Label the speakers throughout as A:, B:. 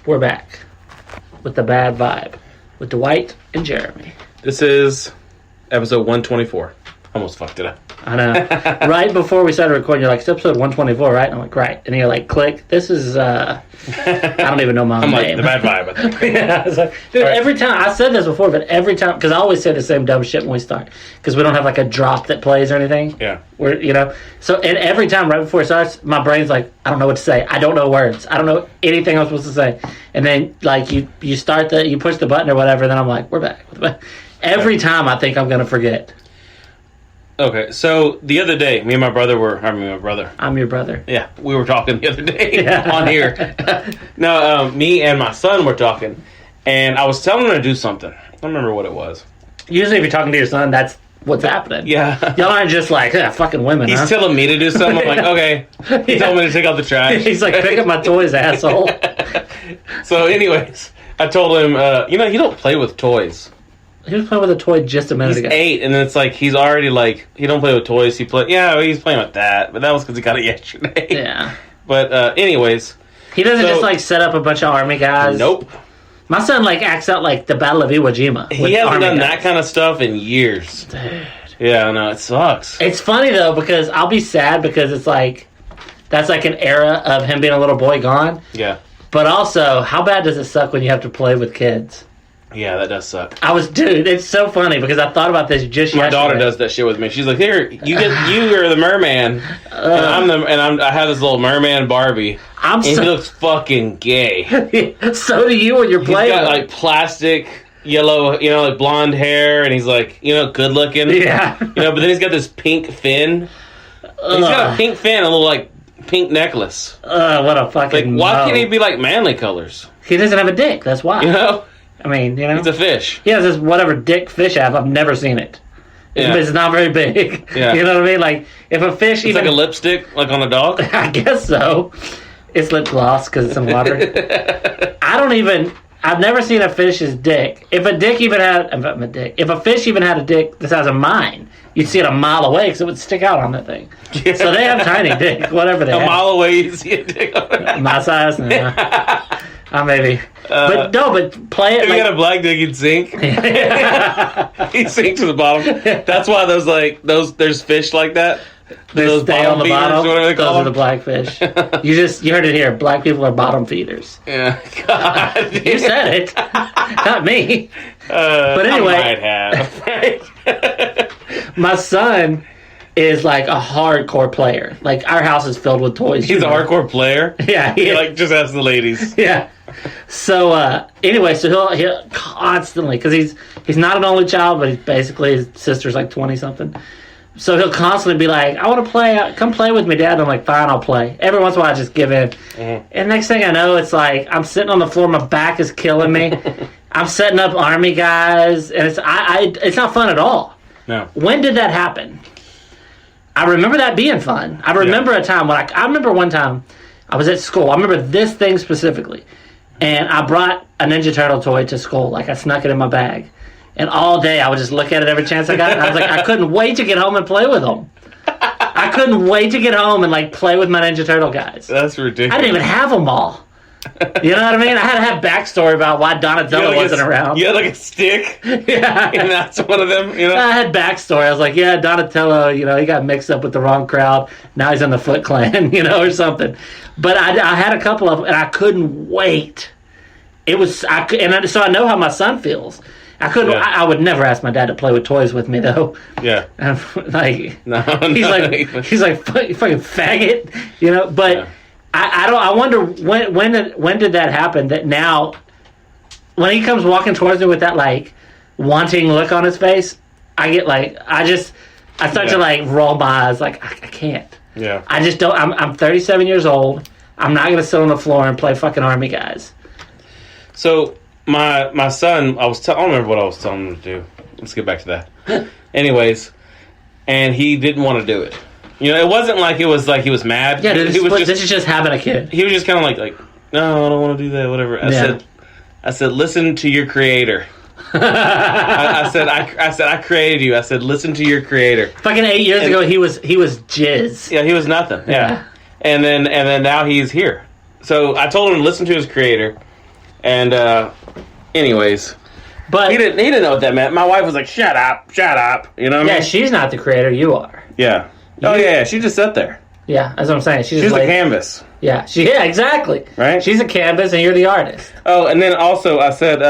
A: We're back with the bad vibe with Dwight and Jeremy.
B: This is episode 124. Almost fucked it up.
A: I know. Right before we started recording, you're like, it's episode 124, right? And I'm like, right. And you're like, click. This is, I don't even know my own name.
B: Like, the bad vibe, I think.
A: Yeah, I was like, dude, right. Every time, I said this before, but every time, because I always say the same dumb shit when we start, because we don't have like a drop that plays or anything.
B: Yeah.
A: So, and every time right before it starts, my brain's like, I don't know what to say. I don't know words. I don't know anything I'm supposed to say. And then, like, you push the button or whatever, and then I'm like, we're back. Every time I think I'm going to forget.
B: Okay, so the other day, I'm your brother.
A: I'm your brother.
B: Yeah, we were talking the other day on here. No, me and my son were talking, and I was telling him to do something. I don't remember what it was.
A: Usually if you're talking to your son, that's what's happening.
B: Yeah.
A: Y'all aren't just like, fucking women,
B: He's telling me to do something. I'm like, okay. He told me to take out the trash.
A: He's like, pick up my toys, asshole.
B: So anyways, I told him, you don't play with toys.
A: He was playing with a toy just a minute ago.
B: He's 8, and then it's like, he's already like, he don't play with toys. He's playing with that. But that was because he got it yesterday.
A: Yeah.
B: But anyways.
A: He doesn't just like set up a bunch of army guys.
B: Nope.
A: My son like acts out like the Battle of Iwo Jima.
B: He hasn't done that kind of stuff in years.
A: Dude.
B: Yeah, I know, it sucks.
A: It's funny though, because I'll be sad because it's like, that's like an era of him being a little boy gone.
B: Yeah.
A: But also, how bad does it suck when you have to play with kids?
B: Yeah, that does suck.
A: Dude, it's so funny because I thought about this just
B: My
A: yesterday.
B: daughter does that shit with me. She's like, "Here, you are the merman, and I have this little merman Barbie. He looks fucking gay.
A: So do you when you're playing.
B: He's got like plastic yellow, like blonde hair, and he's like, good looking.
A: Yeah.
B: But then he's got this pink fin. He's got a pink fin, and a little like pink necklace.
A: What a fucking.
B: Like, why can't he be like manly colors?
A: He doesn't have a dick. That's why. I mean,
B: It's a fish.
A: He has this whatever dick fish have. I've never seen it. It's not very big.
B: Yeah.
A: You know what I mean? Like, if a fish
B: It's like a lipstick, like on a dog?
A: I guess so. It's lip gloss because it's in water. I've never seen a fish's dick. If a fish even had a dick the size of mine, you'd see it a mile away because it would stick out on that thing. Yeah. So they have tiny dick, whatever they have.
B: A mile away, you see a dick on it.
A: My size? No. Maybe. But play it.
B: If you got a black dick, you'd sink. He'd sink to the bottom. That's why there's fish like that.
A: They stay on the bottom.
B: Those
A: are the black fish. You heard it here. Black people are bottom feeders.
B: Yeah. God.
A: You said it. Not me. But anyway.
B: I might have.
A: My son is like a hardcore player. Like, our house is filled with toys.
B: He's a hardcore player?
A: Yeah.
B: He like just ask the ladies.
A: Yeah. So anyway, so he'll constantly, because he's not an only child, but he's basically, his sister's like 20 something. So he'll constantly be like, I want to play, come play with me, Dad. And I'm like, fine, I'll play. Every once in a while I just give in. Mm-hmm. And next thing I know, it's like I'm sitting on the floor, my back is killing me. I'm setting up army guys, and it's not fun at all.
B: No.
A: When did that happen? I remember that being fun. I remember a time when I remember one time I was at school. I remember this thing specifically. And I brought a Ninja Turtle toy to school. Like, I snuck it in my bag. And all day I would just look at it every chance I got. And I was like, I couldn't wait to get home and play with them. I couldn't wait to get home and like play with my Ninja Turtle guys.
B: That's ridiculous.
A: I didn't even have them all. You know what I mean? I had to have backstory about why Donatello wasn't around.
B: You had like a stick?
A: Yeah.
B: And that's one of them,
A: I had backstory. I was like, yeah, Donatello, he got mixed up with the wrong crowd. Now he's in the Foot Clan, or something. But I had a couple of them, and I couldn't wait. So I know how my son feels. I couldn't. Yeah. I would never ask my dad to play with toys with me, though.
B: Yeah.
A: Like, no, he's like fucking faggot, But yeah. I wonder when did that happen? That now, when he comes walking towards me with that like wanting look on his face, I get like I start to like roll my eyes like I can't.
B: Yeah.
A: I just don't. I'm 37 years old. I'm not gonna sit on the floor and play fucking army guys.
B: So my son, I don't remember what I was telling him to do. Let's get back to that. Anyways, and he didn't want to do it. It wasn't like he was mad.
A: Yeah,
B: this
A: is just having a kid.
B: He was just kind of like, no, I don't want to do that. Whatever. I said, listen to your creator. I said, I created you. I said, listen to your creator.
A: Fucking 8 years ago, he was jizz.
B: Yeah, he was nothing. Yeah. And then now he's here. So I told him to listen to his creator. And anyways,
A: But
B: he didn't know what that meant. My wife was like, "Shut up, shut up." You know what I
A: yeah,
B: mean?
A: she's not the creator. You are.
B: Yeah. Oh yeah. She just sat there.
A: Yeah, that's what I'm saying.
B: She's the canvas.
A: Yeah, exactly.
B: Right?
A: She's a canvas, and you're the artist.
B: Oh, and then also I said,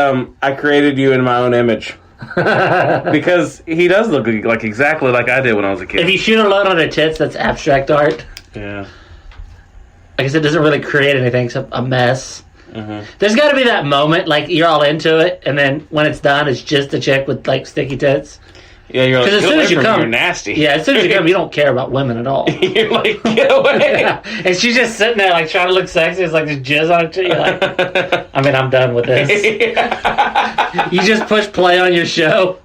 B: I created you in my own image. Because he does look like exactly like I did when I was a kid.
A: If you shoot a load on her tits, that's abstract art.
B: Yeah.
A: I guess it doesn't really create anything except a mess.
B: Mm-hmm.
A: There's got to be that moment, like you're all into it, and then when it's done, it's just a chick with like sticky tits.
B: Yeah, you're like,
A: as soon as you come,
B: you're nasty.
A: Yeah, as soon as you come, you don't care about women at all.
B: You're like, get away.
A: Yeah. And she's just sitting there, like trying to look sexy. It's like just jizz on her tits. You're like, I mean, I'm done with this. You just push play on your show.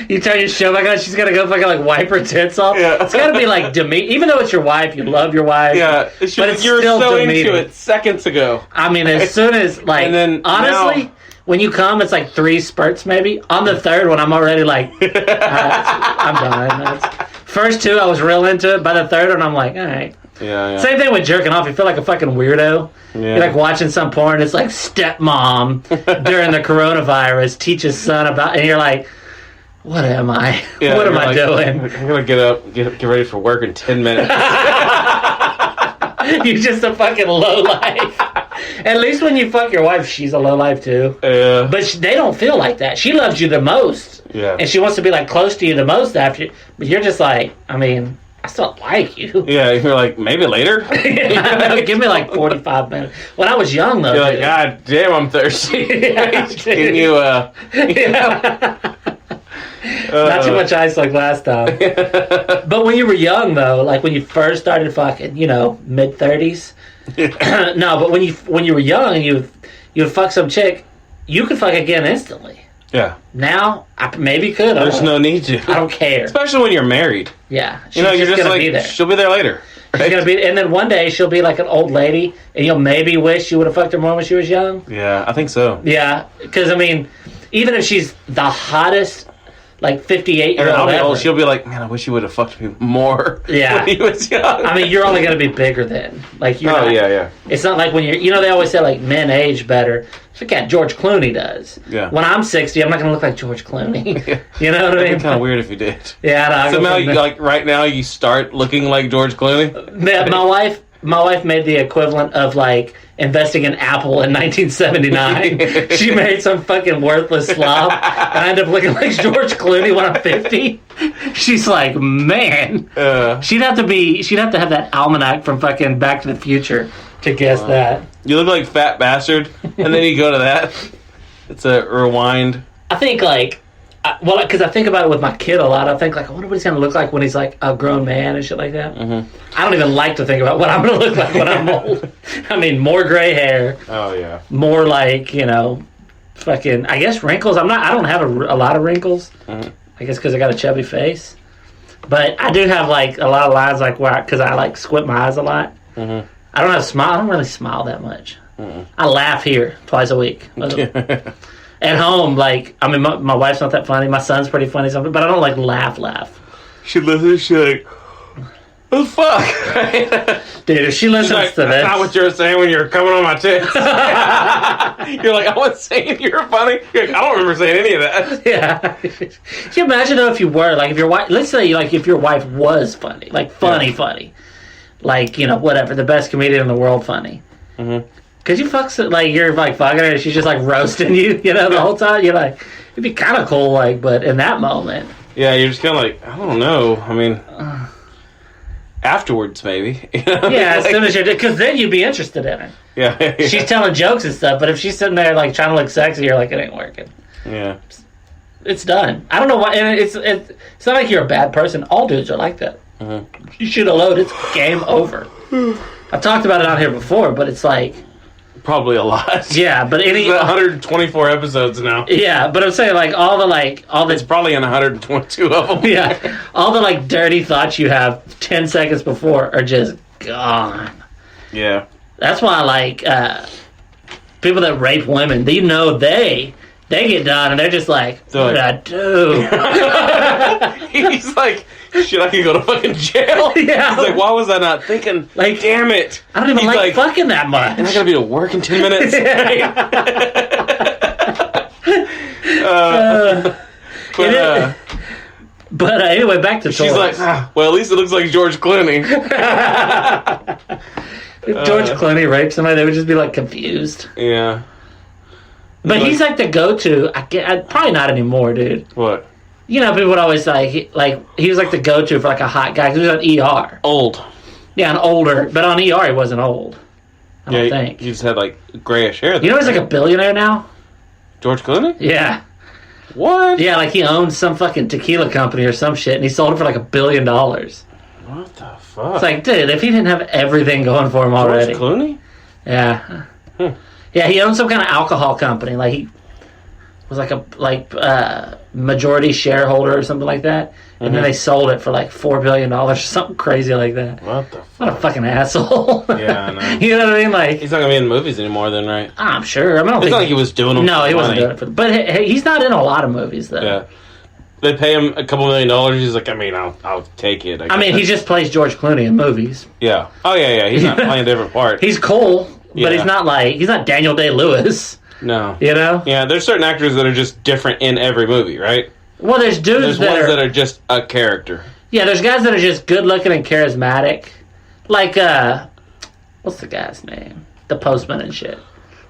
A: You turn your show back on. She's gotta go fucking like wipe her tits off.
B: Yeah.
A: It's gotta be like demeaning. Even though it's your wife, you love your wife.
B: Yeah,
A: but it's
B: you were
A: still
B: so
A: demeaning.
B: into it seconds ago.
A: I mean, as soon as like,
B: And then
A: honestly.
B: now-
A: When you come, it's like 3 spurts maybe. On the third one, I'm already like, I'm done. First 2, I was real into it. By the third one, I'm like, all right.
B: Yeah.
A: Same thing with jerking off. You feel like a fucking weirdo.
B: Yeah.
A: You're like watching some porn. It's like stepmom during the coronavirus teaches son about, and you're like, what am I?
B: Yeah,
A: what am
B: you're
A: I
B: like,
A: doing?
B: I'm gonna get up, get ready for work in 10 minutes.
A: You're just a fucking lowlife. At least when you fuck your wife, she's a lowlife too.
B: Yeah.
A: But they don't feel like that. She loves you the most.
B: Yeah.
A: And she wants to be like close to you the most after you. But you're just like, I mean, I still like you.
B: Yeah, you're like, maybe later?
A: Give me like 45 minutes. When I was young though.
B: You're like,
A: dude.
B: God damn, I'm thirsty.
A: Yeah,
B: Can you,
A: Not too much ice like last time. But when you were young though, like when you first started fucking, you know, mid-30s. No, but when you were young and you would fuck some chick, you could fuck again instantly.
B: Yeah.
A: Now, I maybe could.
B: There's no need to.
A: I don't care.
B: Especially when you're married.
A: Yeah.
B: You know, you're just
A: gonna
B: like,
A: be there.
B: she'll be there later. Right?
A: She's gonna be, and then one day she'll be like an old lady, and you'll maybe wish you would have fucked her more when she was young.
B: Yeah, I think so.
A: Yeah, because I mean, even if she's the hottest, like 58-year-old,
B: I'll be old, she'll be like, man, I wish you would have fucked me more
A: Yeah.
B: when he was young.
A: I mean, you're only gonna be bigger then. Like you're.
B: Oh,
A: not,
B: yeah.
A: It's not like when you're. You know, they always say like men age better. Look at George Clooney does.
B: Yeah.
A: When I'm 60, I'm not gonna look like George Clooney.
B: Yeah.
A: You know what I
B: It'd
A: mean?
B: be kind of weird if you did.
A: Yeah.
B: Somehow, like right now, you start looking like George Clooney.
A: My wife made the equivalent of like investing in Apple in 1979. She married some fucking worthless slob, and I end up looking like George Clooney when I'm 50. She's like, man, she'd have to have that almanac from fucking Back to the Future to guess that.
B: You look like Fat Bastard, and then you go to that. It's a rewind.
A: I think like. Well, because I think about it with my kid a lot. I think, like, I wonder what he's going to look like when he's, like, a grown man and shit like that. Mm-hmm. I don't even like to think about what I'm going to look like when I'm old. I mean, more gray hair.
B: Oh, yeah.
A: More, like, you know, fucking, I guess wrinkles. I don't have a lot of wrinkles. Mm-hmm. I guess because I got a chubby face. But I do have, like, a lot of lines, like, because I, like, squint my eyes a lot. Mm-hmm. I don't really smile that much. Mm-hmm. I laugh here twice a week. At home, like, I mean, my wife's not that funny. My son's pretty funny, something, but I don't like laugh.
B: She listens, she's like, what the fuck?
A: Dude, if she listens
B: like,
A: to this.
B: That's not what you were saying when you were coming on my tits. You're like, I wasn't saying you were funny. You're like, I don't remember saying any of that.
A: Yeah. Can you imagine, though, if you were, like, if your wife, let's say, like, if your wife was funny, like, funny. Like, you know, whatever, the best comedian in the world funny. Mm-hmm. Cause you like you're like fucking her and she's just like roasting you, you know, the whole time. You're like, it'd be kind of cool, like, but in that moment,
B: yeah, you're just kind of like, I don't know. I mean, afterwards maybe. You know?
A: Yeah, as
B: like,
A: soon as you're, because then you'd be interested in her.
B: Yeah,
A: She's telling jokes and stuff, but if she's sitting there like trying to look sexy, you're like, it ain't working.
B: Yeah,
A: it's done. I don't know why, and it's not like you're a bad person. All dudes are like that. Mm-hmm. You shoot a load, it's game over. I've talked about it out here before, but it's like.
B: Probably a lot.
A: Yeah, but
B: 124 episodes now.
A: Yeah, but I'm saying like all the
B: it's probably in 122 of them.
A: Yeah, all the like dirty thoughts you have 10 seconds before are just gone.
B: Yeah,
A: that's why like people that rape women, they know they get done and they're just like, what did I do?
B: He's like shit, I could go to fucking jail.
A: Yeah.
B: He's like, why was I not thinking?
A: Like,
B: damn it.
A: I don't even
B: He's
A: like fucking that much.
B: And I gotta be to work in 10 minutes.
A: But anyway, back to
B: she's
A: toys.
B: like, well, at least it looks like George Clooney.
A: If George Clooney raped somebody, they would just be like confused.
B: Yeah.
A: But he's like the go-to. Probably not anymore, dude.
B: What?
A: You know, people would always he was like the go-to for like a hot guy. 'Cause he was on ER.
B: Old.
A: Yeah, an older. But on ER, he wasn't old. I don't think.
B: He just had like grayish hair.
A: You know he's like a billionaire now?
B: George Clooney?
A: Yeah.
B: What?
A: Yeah, like he owns some fucking tequila company or some shit, and he sold it for like $1 billion.
B: What the fuck?
A: It's like, dude, if he didn't have everything going for him already.
B: George Clooney?
A: Yeah. Yeah, he owned some kind of alcohol company. Like he was like a majority shareholder or something like that. And then they sold it for like $4 billion or something crazy like that.
B: What the fuck?
A: What a fucking asshole.
B: Yeah, I know.
A: You know what I mean? Like,
B: he's not gonna be in movies anymore then, right?
A: I'm sure. I mean, I don't
B: It's
A: think
B: not like he was doing them.
A: No,
B: for
A: he wasn't
B: money.
A: doing it for. But he's not in a lot of movies though.
B: Yeah. They pay him a couple $1 million. He's like, I mean, I'll take it.
A: I mean, he just plays George Clooney in movies.
B: Yeah. Oh yeah. He's not playing a different part.
A: He's cool, but
B: Yeah.
A: he's not Daniel Day-Lewis.
B: No.
A: You know?
B: Yeah. There's certain actors that are just different in every movie, right?
A: Well, there's dudes
B: There's ones that are just a character.
A: Yeah, there's guys that are just good looking and charismatic. Like, what's the guy's name? The Postman and shit.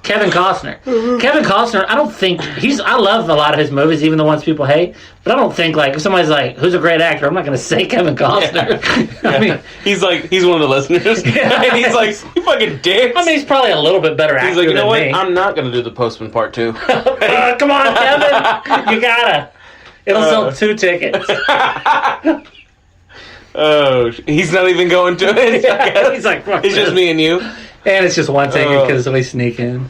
A: Kevin Costner. Kevin Costner, I don't think I love a lot of his movies, even the ones people hate, but I don't think like if somebody's like, who's a great actor, I'm not gonna say Kevin Costner.
B: Yeah.
A: I mean,
B: he's one of the listeners.
A: Yeah.
B: And he's like, you fucking dicks.
A: I mean, he's probably a little bit better actor.
B: He's like, you know
A: than
B: what?
A: me.
B: I'm not gonna do the Postman Part 2.
A: Come on, Kevin, you gotta. It'll sell 2 tickets.
B: Oh, he's not even going to it.
A: Yeah, he's like, fuck
B: it's just
A: this.
B: me and you.
A: And it's just one ticket because we sneak in.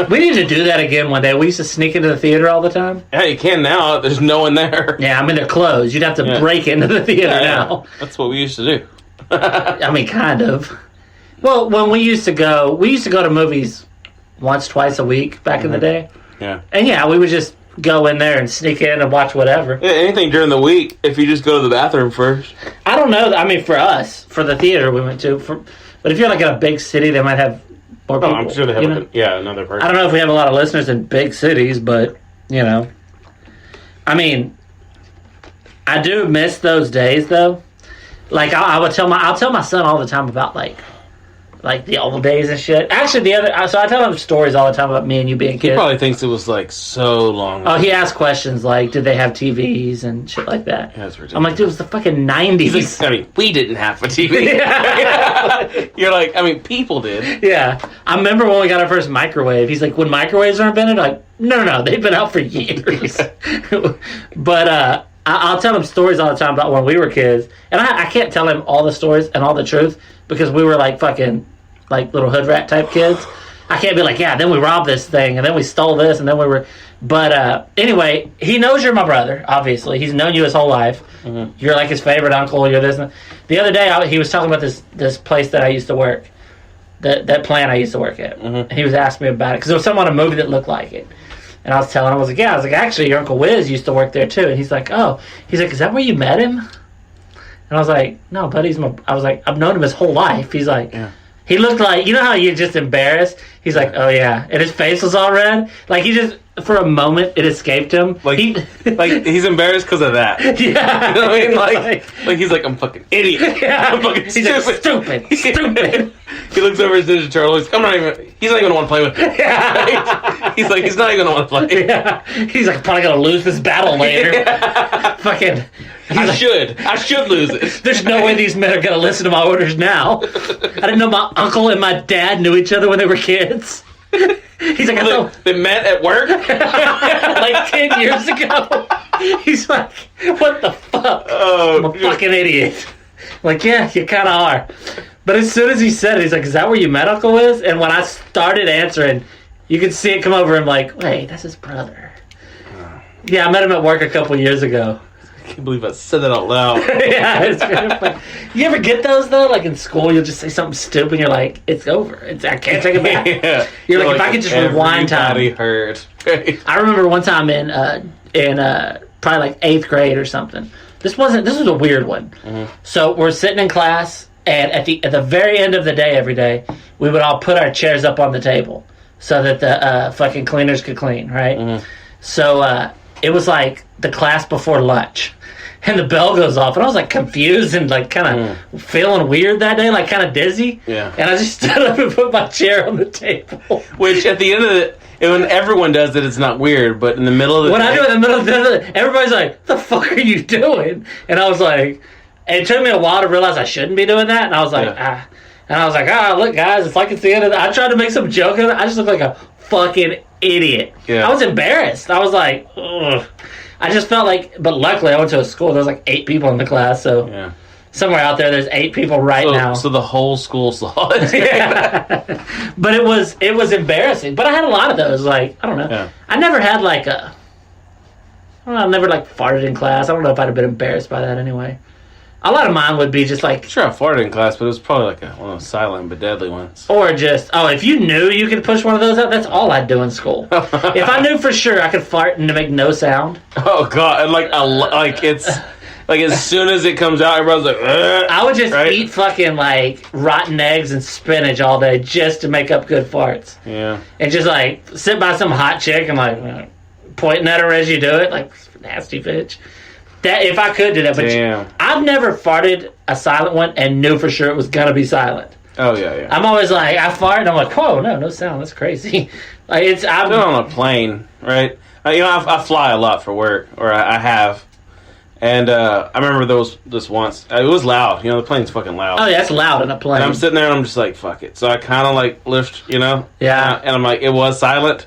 A: We need to do that again one day. We used to sneak into the theater all the time.
B: Yeah, you can now. There's no one there.
A: Yeah, I mean, they're closed. You'd have to break into the theater now.
B: That's what we used to do.
A: I mean, kind of. Well, when we used to go to movies once, twice a week back in the day.
B: Yeah.
A: And yeah, we would just go in there and sneak in and watch whatever.
B: Yeah, anything during the week, if you just go to the bathroom first.
A: I don't know. I mean, for us, for the theater we went to, but if you're like in a big city, they might have more people.
B: Oh, I'm sure they have another person.
A: I don't know if we have a lot of listeners in big cities, but, you know. I mean, I do miss those days, though. Like, I'll tell my son all the time about, like the old days and shit. Actually, so I tell him stories all the time about me and you being kids.
B: He probably thinks it was, like, so long ago.
A: Oh, he asks questions like, did they have TVs and shit like that?
B: Yeah, that's ridiculous.
A: I'm like, dude, it was the fucking 90s.
B: I mean, we didn't have a TV.
A: Yeah.
B: You're like, I mean, people did.
A: Yeah. I remember when we got our first microwave. He's like, when microwaves are invented? I'm like, no, they've been out for years. But I'll tell him stories all the time about when we were kids. And I can't tell him all the stories and all the truth because we were like fucking like little hood rat type kids. I can't be like, yeah, then we robbed this thing and then we stole this and then we were... But anyway, he knows you're my brother, obviously. He's known you his whole life. Mm-hmm. You're like his favorite uncle. You're this. The other day, he was talking about this place that I used to work, that plant I used to work at. Mm-hmm. And he was asking me about it because there was someone in a movie that looked like it. And I was telling him, I was like, actually, your Uncle Wiz used to work there too. And he's like, is that where you met him? And I was like, no, buddy, I've known him his whole life. He's like... Yeah. He looked like, you know how you're just embarrassed? He's like, oh yeah. And his face was all red. Like he just, for a moment, it escaped him.
B: Like he's embarrassed because of that.
A: Yeah.
B: You know what I mean? Like he's like, I'm fucking idiot.
A: Yeah.
B: I'm fucking
A: he's
B: stupid.
A: Like, stupid.
B: He looks over at Ninja Turtle. He's not even going to want to play with it. Yeah. He's like, he's not even going to want to play.
A: Yeah. He's like, probably going to lose this battle later. Yeah. Fucking.
B: I should lose it.
A: There's no way these men are going to listen to my orders now. I didn't know my uncle and my dad knew each other when they were kids. He's like,
B: they met at work?
A: like 10 years ago. He's like, what the fuck?
B: Oh,
A: I'm a fucking idiot. I'm like, yeah, you kind of are. But as soon as he said it, he's like, is that where you met Uncle Wiz? And when I started answering, you could see it come over him like, wait, that's his brother. Yeah, I met him at work a couple years ago.
B: I can't believe I said that out loud.
A: Yeah, it's really funny. You ever get those though? Like in school, you'll just say something stupid, and you're like, "It's over. I can't take it back."
B: Yeah.
A: You're like, if I could just rewind time.
B: Everybody heard.
A: I remember one time in probably like 8th grade or something. This was a weird one.
B: Mm-hmm.
A: So we're sitting in class, and at the very end of the day, every day, we would all put our chairs up on the table so that the fucking cleaners could clean, right?
B: Mm-hmm.
A: So it was like the class before lunch. And the bell goes off, and I was like confused and like kind of feeling weird that day, like kind of dizzy.
B: Yeah.
A: And I just stood up and put my chair on the table.
B: Which at the end of it, when everyone does it, it's not weird. But in the middle of the
A: when
B: day,
A: I do it in the middle of the everybody's like, "The fuck are you doing?" And I was like, it took me a while to realize I shouldn't be doing that. And I was like, And I was like, look, guys, it's like it's the end of the... I tried to make some joke of it. I just looked like a fucking idiot.
B: Yeah.
A: I was embarrassed. I was like, ugh. I just felt like... But luckily, I went to a school. There was like 8 people in the class, so... Somewhere out there, there's 8 people now.
B: So the whole school saw it.
A: Yeah. But it was embarrassing. But I had a lot of those. Like, I don't know.
B: Yeah.
A: I never had like a... I don't know, I never like farted in class. I don't know if I'd have been embarrassed by that anyway. A lot of mine would be just like...
B: Sure, I farted in class, but it was probably like one of those silent but deadly ones.
A: Or just, if you knew you could push one of those out, that's all I'd do in school. If I knew for sure I could fart and to make no sound.
B: Oh, God. Like it's... Like, as soon as it comes out, everybody's like, ugh,
A: I would just eat fucking, like, rotten eggs and spinach all day just to make up good farts.
B: Yeah.
A: And just, like, sit by some hot chick and, like, pointing at her as you do it. Like, nasty bitch. That if I could do that. But I've never farted a silent one and knew for sure it was going to be silent.
B: Oh, yeah.
A: I'm always like, I fart and I'm like, whoa, no sound. That's crazy. Like, I've
B: been on a plane, right? I fly a lot for work, or I have. And I remember this once. It was loud. The plane's fucking loud.
A: Oh, yeah, it's loud in a plane.
B: And I'm sitting there and I'm just like, fuck it. So I kind of like lift,
A: Yeah.
B: And I'm like, it was silent.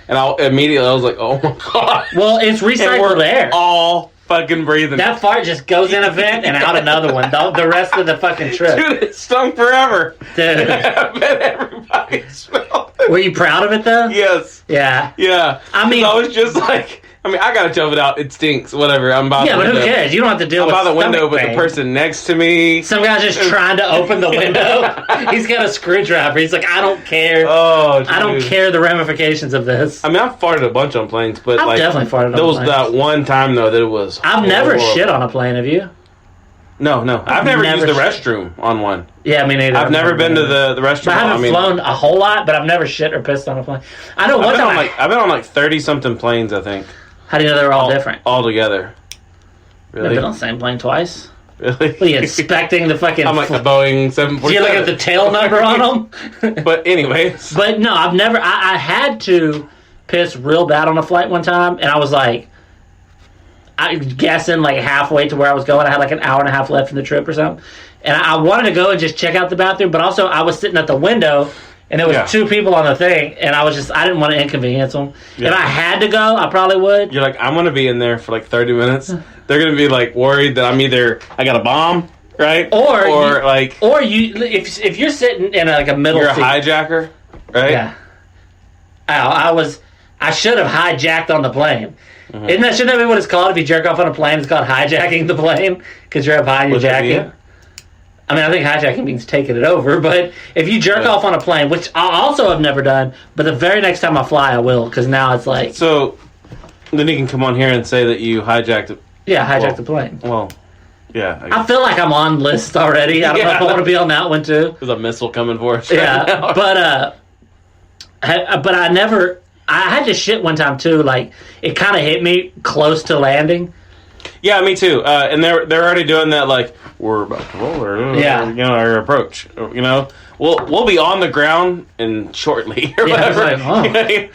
B: And I was like, oh my God.
A: Well, it's recycled air.
B: All fucking breathing.
A: That fart just goes in a vent and out another one. The rest of the fucking trip.
B: Dude, it stunk forever.
A: Dude.
B: I bet everybody smelled it.
A: Were you proud of it though?
B: Yes.
A: Yeah.
B: Yeah.
A: I mean,
B: I was just like... I gotta tough it out. It stinks. Whatever. I'm by the window.
A: Yeah, but who cares? You don't have to deal with
B: by the window, but
A: pain.
B: the person next to me...
A: Some guy's just trying to open the window. He's got a screwdriver. He's like, I don't care.
B: Oh, dude.
A: I don't care the ramifications of this.
B: I've farted a bunch on planes, but
A: I've definitely farted on planes.
B: There was that one time, though, that it was...
A: I've never shit on a plane, have you?
B: No. I've never used the restroom on one.
A: Yeah, me neither.
B: I've never been to the restroom.
A: But I haven't flown a whole lot, but I've never shit or pissed on a plane. I know one time...
B: I've been on like 30-something planes, I think.
A: How do you know they're all different?
B: All together. Really?
A: Never been on the same plane twice?
B: Really?
A: What are you inspecting the fucking...
B: I'm like the Boeing 747.
A: Do you look at the tail number on them?
B: But anyways.
A: But no, I've never... I had to piss real bad on a flight one time, and I was like... I'm guessing like halfway to where I was going. I had like an hour and a half left in the trip or something. And I wanted to go and just check out the bathroom, but also I was sitting at the window... And there was 2 people on the thing, and I didn't want to inconvenience them. Yeah. If I had to go, I probably would.
B: You're like, I'm going to be in there for like 30 minutes. They're going to be like worried that I got a bomb, right?
A: Or if you're sitting in like a middle seat.
B: You're a hijacker, right?
A: Yeah. I should have hijacked on the plane. Mm-hmm. Shouldn't that be what it's called if you jerk off on a plane? It's called hijacking the plane because you're up high and you're jacking. I mean, I think hijacking means taking it over, but if you jerk off on a plane, which I also have never done, but the very next time I fly, I will, because now it's like...
B: So, then you can come on here and say that you hijacked it.
A: Yeah, hijacked the plane.
B: Well, yeah.
A: I feel like I'm on list already. I don't know if I want to be on that one, too.
B: There's a missile coming for us
A: right now. But I never... I had to shit one time, too. Like, it kind of hit me close to landing.
B: Yeah, me too. And they're already doing that, like, we're about to roll our approach. We'll be on the ground and shortly or whatever.
A: Like, one way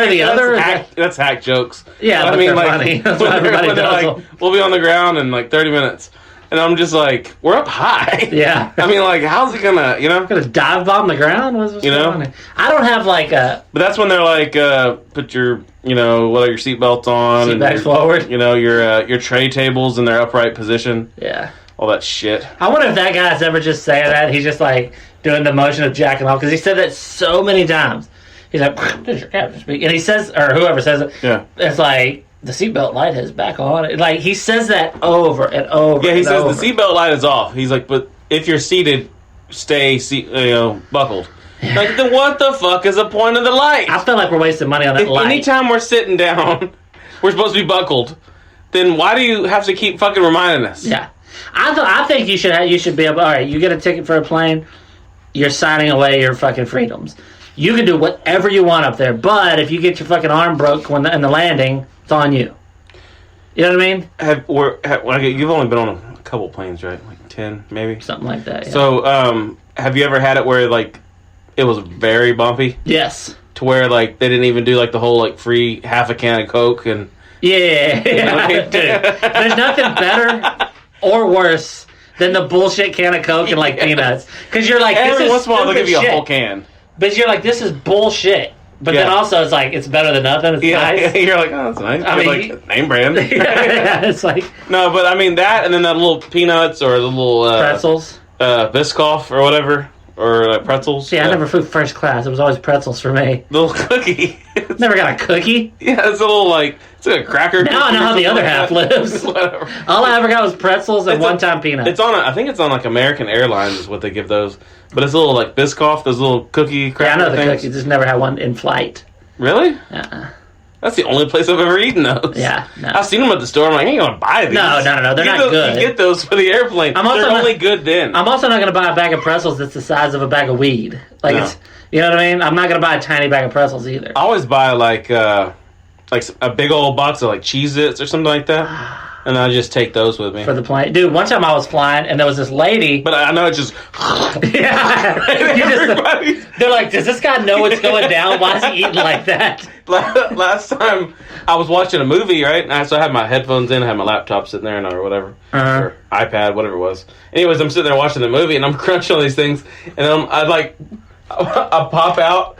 A: or the other.
B: That's hack jokes.
A: Yeah, but they're funny. That's what everybody does.
B: Like, we'll be on the ground in like 30 minutes. And I'm just like, we're up high.
A: Yeah.
B: I mean, like, how's it gonna,
A: Gonna dive bomb the ground? What's going on? I don't have like a...
B: But that's when they're like, put your, your seatbelts on.
A: Seatbacks forward.
B: Your tray tables in their upright position.
A: Yeah.
B: All that shit.
A: I wonder if that guy's ever just saying that. He's just like doing the motion of jacking off because he said that so many times. He's like, "This is your captain speak," and he says, or whoever says it. Yeah. It's like the seatbelt light is back on. Like he says that over and over.
B: Yeah, he says the seatbelt light is off. He's like, but if you're seated, stay buckled. Yeah. Like, then what the fuck is the point of the light?
A: I feel like we're wasting money on that light.
B: Anytime we're sitting down, we're supposed to be buckled. then why do you have to keep fucking reminding us?
A: Yeah. I think you should be able, all right, you get a ticket for a plane, you're signing away your fucking freedoms. You can do whatever you want up there, but if you get your fucking arm broke in the landing, it's on you. You know what I mean?
B: You've only been on a couple planes, right? Like 10, maybe?
A: Something like that, yeah.
B: So, have you ever had it where, like, it was very bumpy?
A: Yes.
B: To where, like, they didn't even do, like, the whole, like, free half a can of Coke and...
A: Yeah. Dude. There's nothing better or worse than the bullshit can of Coke and, like, peanuts. Because you're like,
B: every once in a while, they'll give you a whole can.
A: But you're like, this is bullshit. But then also, it's like, it's better than nothing. It's nice.
B: You're like, oh, that's nice. I mean, like, name brand.
A: Yeah, it's like...
B: No, but I mean, that and then that little peanuts or the little...
A: pretzels.
B: Biscoff or whatever. Or pretzels.
A: Yeah, I never flew first class. It was always pretzels for me.
B: Little cookie.
A: Never got a cookie.
B: Yeah, it's a little like... It's like a cracker.
A: Now I know how the other half lives.
B: Whatever.
A: All I ever got was pretzels and one-time peanuts.
B: It's on. I think it's on like American Airlines is what they give those. But it's a little like Biscoff, those little cookie cracker
A: I know the
B: things.
A: cookies. Just never had one in flight.
B: Really?
A: Uh-uh.
B: That's the only place I've ever eaten those.
A: Yeah, no.
B: I've seen them at the store. I'm like, I ain't gonna buy these.
A: No. They're not good.
B: You get those for the airplane. They're only good then.
A: I'm also not gonna buy a bag of pretzels that's the size of a bag of weed. Like
B: No.
A: it's, you know what I mean? I'm not gonna buy a tiny bag of pretzels either.
B: I always buy like a big old box of like Cheez-Its or something like that. And I just take those with me.
A: For the plane. Dude, one time I was flying and there was this lady.
B: But I know it's just...
A: Yeah. They're like, does this guy know what's going down? Why is he eating like that?
B: Last time I was watching a movie, right? So I had my headphones in, I had my laptop sitting there or whatever. Or iPad, whatever it was. Anyways, I'm sitting there watching the movie and I'm crunching all these things. And I pop out...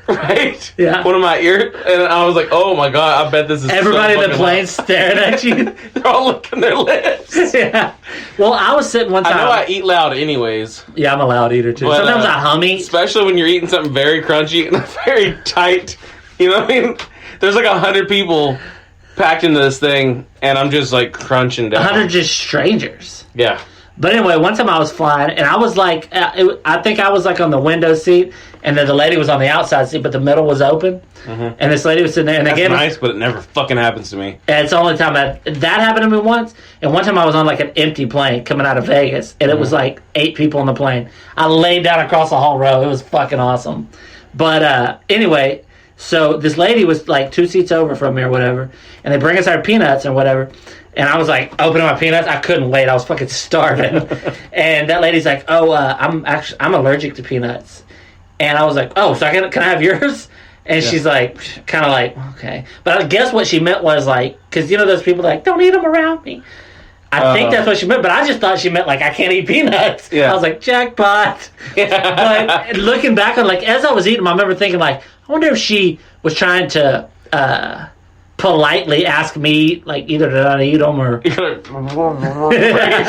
B: Right?
A: Yeah.
B: One of my ears, and I was like, oh my god, I bet this is
A: everybody in the plane staring at you.
B: They're all licking their lips.
A: Yeah. Well, I was sitting one time.
B: I know I eat loud anyways.
A: Yeah, I'm a loud eater too. But, sometimes I hum eat.
B: Especially when you're eating something very crunchy and very tight. You know what I mean? There's like 100 people packed into this thing, and I'm just like crunching down.
A: 100 just strangers.
B: Yeah.
A: But anyway, one time I was flying, and I was like, I think I was like on the window seat, and then the lady was on the outside seat, but the middle was open. Mm-hmm. And this lady was sitting there, and
B: that's
A: again,
B: nice, but it never fucking happens to me.
A: And it's the only time that happened to me once. And one time I was on like an empty plane coming out of Vegas, and it was like 8 people on the plane. I laid down across the whole row. It was fucking awesome. But anyway, so this lady was like 2 seats over from me or whatever, and they bring us our peanuts and whatever. And I was like, opening my peanuts. I couldn't wait. I was fucking starving. And that lady's like, I'm allergic to peanuts. And I was like, oh, so can I have yours? And she's like, kind of like, okay. But I guess what she meant was like, because you know those people that like, don't eat them around me. I think that's what she meant, but I just thought she meant like, I can't eat peanuts. Yeah. I was like, jackpot. But looking back on like, as I was eating them, I remember thinking like, I wonder if she was trying to politely ask me, like, either did I eat them or...
B: your